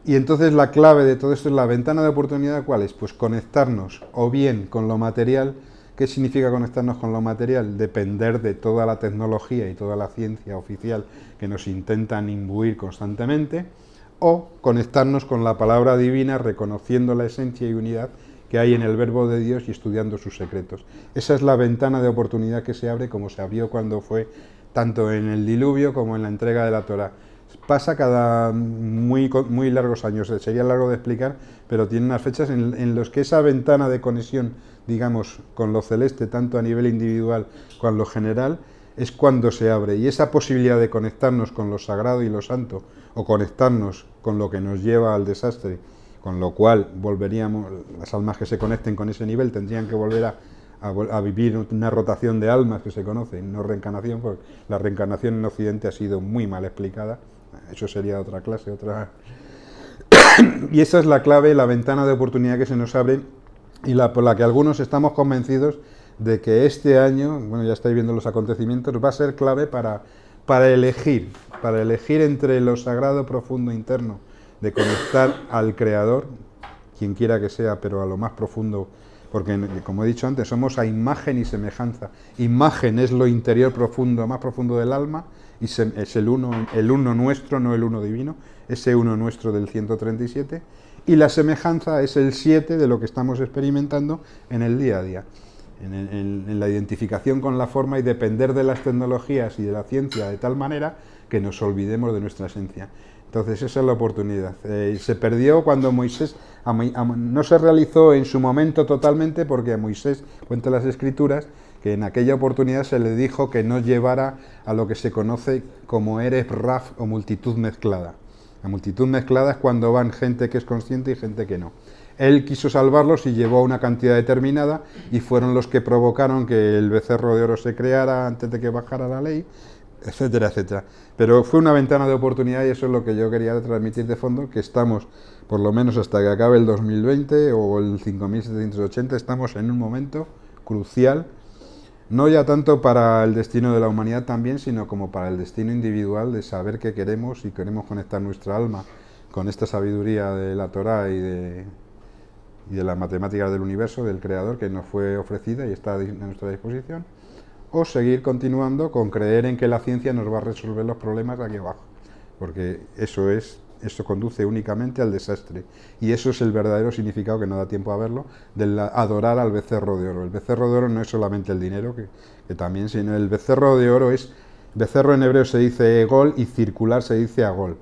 Y entonces la clave de todo esto es la ventana de oportunidad. ¿Cuál es? Pues conectarnos o bien con lo material. ¿Qué significa conectarnos con lo material? Depender de toda la tecnología y toda la ciencia oficial que nos intentan imbuir constantemente, o conectarnos con la palabra divina, reconociendo la esencia y unidad que hay en el verbo de Dios y estudiando sus secretos. Esa es la ventana de oportunidad que se abre, como se abrió cuando fue tanto en el diluvio como en la entrega de la Torá. Pasa cada muy largos años, sería largo de explicar, pero tiene unas fechas en las que esa ventana de conexión, digamos, con lo celeste, tanto a nivel individual como a lo general, es cuando se abre. Y esa posibilidad de conectarnos con lo sagrado y lo santo, o conectarnos con lo que nos lleva al desastre, con lo cual volveríamos, las almas que se conecten con ese nivel tendrían que volver a vivir una rotación de almas que se conoce, no reencarnación, porque la reencarnación en Occidente ha sido muy mal explicada. Eso sería otra clase, otra. Y esa es la clave, la ventana de oportunidad que se nos abre, y por la que algunos estamos convencidos de que este año, bueno, ya estáis viendo los acontecimientos, va a ser clave para elegir entre lo sagrado profundo interno, de conectar al Creador, quien quiera que sea, pero a lo más profundo, porque, como he dicho antes, somos a imagen y semejanza. Imagen es lo interior profundo, más profundo del alma, y es el uno nuestro, no el uno divino, ese uno nuestro del 137, y la semejanza es el 7 de lo que estamos experimentando en el día a día, en la identificación con la forma y depender de las tecnologías y de la ciencia de tal manera que nos olvidemos de nuestra esencia. Entonces esa es la oportunidad. Se perdió cuando Moisés, no se realizó en su momento totalmente, porque a Moisés, cuenta las Escrituras, que en aquella oportunidad se le dijo que no llevara a lo que se conoce como Erez Raf o multitud mezclada. La multitud mezclada es cuando van gente que es consciente y gente que no. Él quiso salvarlos y llevó a una cantidad determinada, y fueron los que provocaron que el becerro de oro se creara antes de que bajara la ley, etcétera, etcétera. Pero fue una ventana de oportunidad, y eso es lo que yo quería transmitir de fondo, que estamos, por lo menos hasta que acabe el 2020 o el 5780, estamos en un momento crucial, no ya tanto para el destino de la humanidad también, sino como para el destino individual de saber qué queremos, y queremos conectar nuestra alma con esta sabiduría de la Torá y de las matemáticas del universo, del Creador, que nos fue ofrecida y está a nuestra disposición, o seguir continuando con creer en que la ciencia nos va a resolver los problemas de aquí abajo, porque eso conduce únicamente al desastre, y eso es el verdadero significado, que no da tiempo a verlo, de adorar al becerro de oro. El becerro de oro no es solamente el dinero, que también, sino el becerro de oro es, becerro en hebreo se dice egol y circular se dice agol.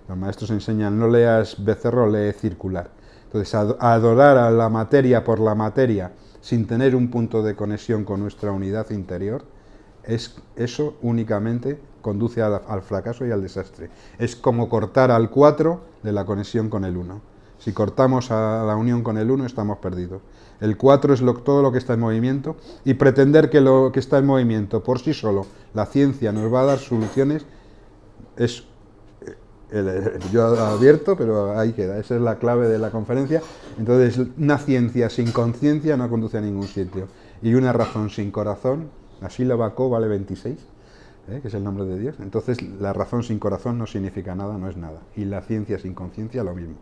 Los maestros enseñan, no leas becerro, lee circular. Entonces, adorar a la materia por la materia, sin tener un punto de conexión con nuestra unidad interior, eso únicamente conduce al fracaso y al desastre. Es como cortar al 4 de la conexión con el 1. Si cortamos a la unión con el 1, estamos perdidos. El 4 es todo lo que está en movimiento, y pretender que lo que está en movimiento por sí solo, la ciencia nos va a dar soluciones, yo advierto, pero ahí queda, esa es la clave de la conferencia. Entonces, una ciencia sin conciencia no conduce a ningún sitio, y una razón sin corazón, la sílaba ko vale 26, que es el nombre de Dios. Entonces, la razón sin corazón no significa nada, no es nada, y la ciencia sin conciencia lo mismo.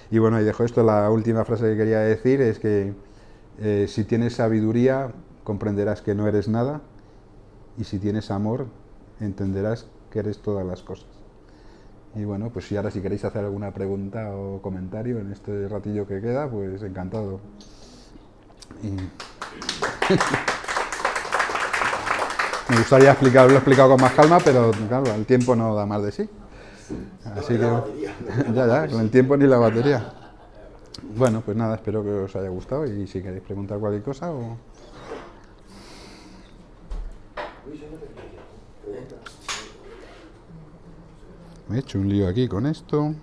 Y bueno, ahí dejo esto. La última frase que quería decir es que si tienes sabiduría, comprenderás que no eres nada, y si tienes amor, entenderás que eres todas las cosas. Y bueno, pues si queréis hacer alguna pregunta o comentario en este ratillo que queda, pues encantado. Me gustaría haberlo explicado con más calma, pero claro, el tiempo no da más de sí. Así que ya, con el tiempo ni la batería. Bueno, pues nada, espero que os haya gustado, y si queréis preguntar cualquier cosa o... Me he hecho un lío aquí con esto.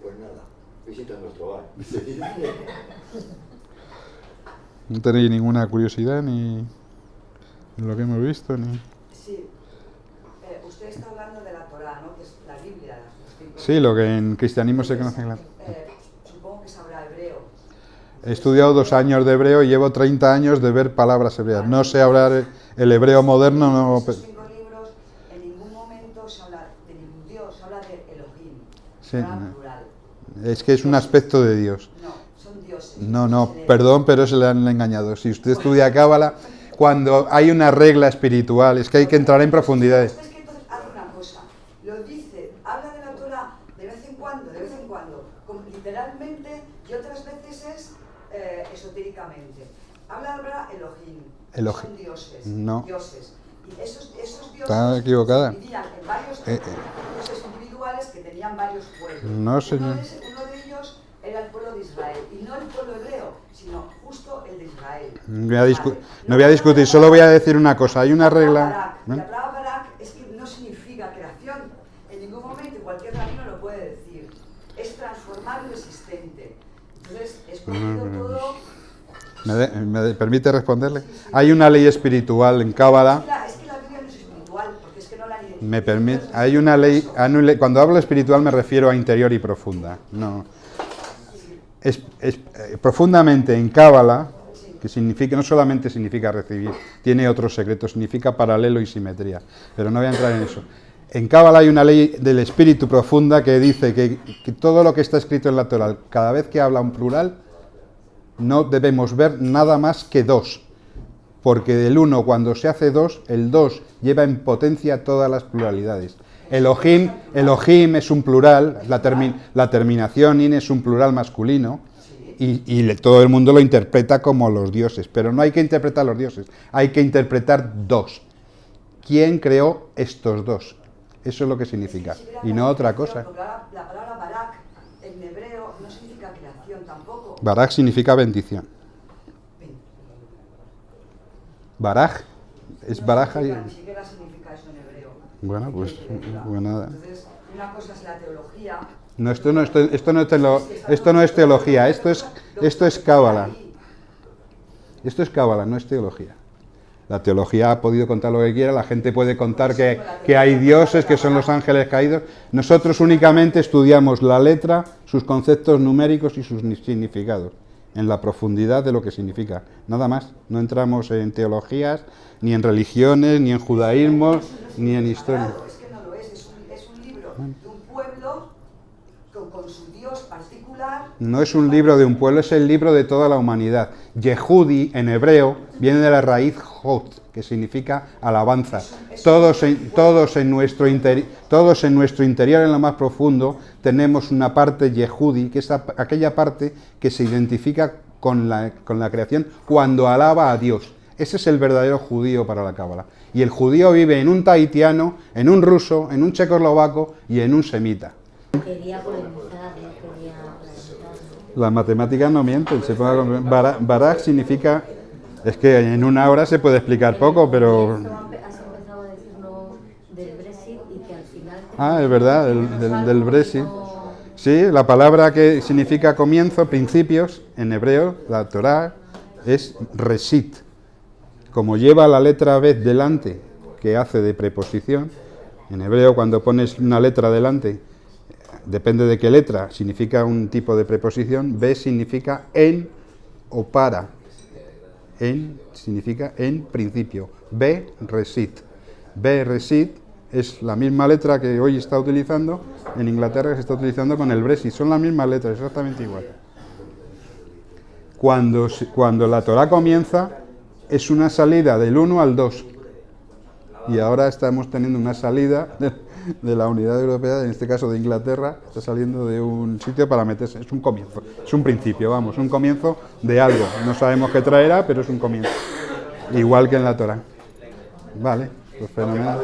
Pues nada, visita nuestro bar. No tenéis ninguna curiosidad ni en lo que hemos visto, ni... Sí, usted está hablando de la Torá, ¿no? Que es la Biblia. Sí, lo que en cristianismo se conoce, claro. Supongo que sabrá hebreo. He estudiado 2 años de hebreo y llevo 30 años de ver palabras hebreas. No sé hablar el hebreo moderno, no... En esos 5 libros, en ningún momento se habla de ningún Dios, se habla de Elohim. Sí, no. Plural. Es que es un aspecto de Dios. No, son dioses. No, perdón, pero se le han engañado. Si usted estudia Cábala, cuando hay una regla espiritual, es que hay que entrar en profundidades. Usted es que entonces hace una cosa, lo dice, habla de la Torá de vez en cuando, literalmente, y otras veces es esotéricamente. Habla Elohim, son dioses, no. dioses. Y esos dioses Está equivocada. se dividían en varios dioses individuales que tenían varios pueblos. No, señor. Uno de ellos era el pueblo de Israel, y no el pueblo hebreo, sino justo el de Israel. No voy a discutir, solo voy a decir una cosa. Hay una regla... La palabra Barak es que no significa creación. En ningún momento cualquier rabino lo puede decir. Es transformar lo existente. Entonces, es cogido todo... ¿Me permite responderle? Hay una ley espiritual en Cábala. Es que la Biblia no es espiritual, porque es que no la identifica. Me permite, hay una ley, cuando hablo espiritual me refiero a interior y profunda. No. Es profundamente en Cábala, que significa, no solamente significa recibir, tiene otros secretos, significa paralelo y simetría, pero no voy a entrar en eso. En Cábala hay una ley del espíritu profunda que dice que todo lo que está escrito en la Torá, cada vez que habla un plural, no debemos ver nada más que 2, porque del 1 cuando se hace 2, el 2 lleva en potencia todas las pluralidades. Elohim es un plural, la terminación in es un plural masculino, y todo el mundo lo interpreta como los dioses, pero no hay que interpretar los dioses, hay que interpretar 2. ¿Quién creó estos 2? Eso es lo que significa, y no otra cosa. La palabra barak en hebreo no significa creación tampoco. Barak significa bendición. Baraj es baraja y... Ni siquiera significa eso en hebreo. Bueno, pues... Bueno, entonces, una cosa es la teología... no, esto no es teología, esto es cábala. Esto es cábala, no es teología. La teología ha podido contar lo que quiera, la gente puede contar que hay dioses, que son los ángeles caídos. Nosotros únicamente estudiamos la letra, sus conceptos numéricos y sus significados, en la profundidad de lo que significa. Nada más, no entramos en teologías, ni en religiones, ni en judaísmos, ni en historia. Es que no lo es un libro de un pueblo con su Dios particular. No es un libro de un pueblo, es el libro de toda la humanidad. Yehudi, en hebreo, viene de la raíz hod, que significa alabanza. Todos en nuestro interior, en lo más profundo, tenemos una parte Yehudi, que es aquella parte que se identifica con la creación cuando alaba a Dios. Ese es el verdadero judío para la cábala. Y el judío vive en un tahitiano, en un ruso, en un checoslovaco y en un semita. Quería polemizar, no quería preguntar. Las matemáticas no mienten. Barak significa... Es que en una hora se puede explicar poco, pero... Has empezado a decirnos del Brexit y que al final... Ah, es verdad, del Brexit. Sí, la palabra que significa comienzo, principios, en hebreo, la Torá, es Reshit. Como lleva la letra Bet delante, que hace de preposición, en hebreo cuando pones una letra delante, depende de qué letra, significa un tipo de preposición. Bet significa en o para. En significa en principio. Be Reshit. Be Reshit es la misma letra que hoy está utilizando en Inglaterra, que se está utilizando con el Brexit. Son las mismas letras, exactamente igual. Cuando la Torá comienza, es una salida del 1 al 2. Y ahora estamos teniendo una salida de la Unidad Europea, en este caso de Inglaterra, está saliendo de un sitio para meterse. Es un comienzo, es un principio, vamos, un comienzo de algo. No sabemos qué traerá, pero es un comienzo. Igual que en la Torá. Vale, pues fenomenal.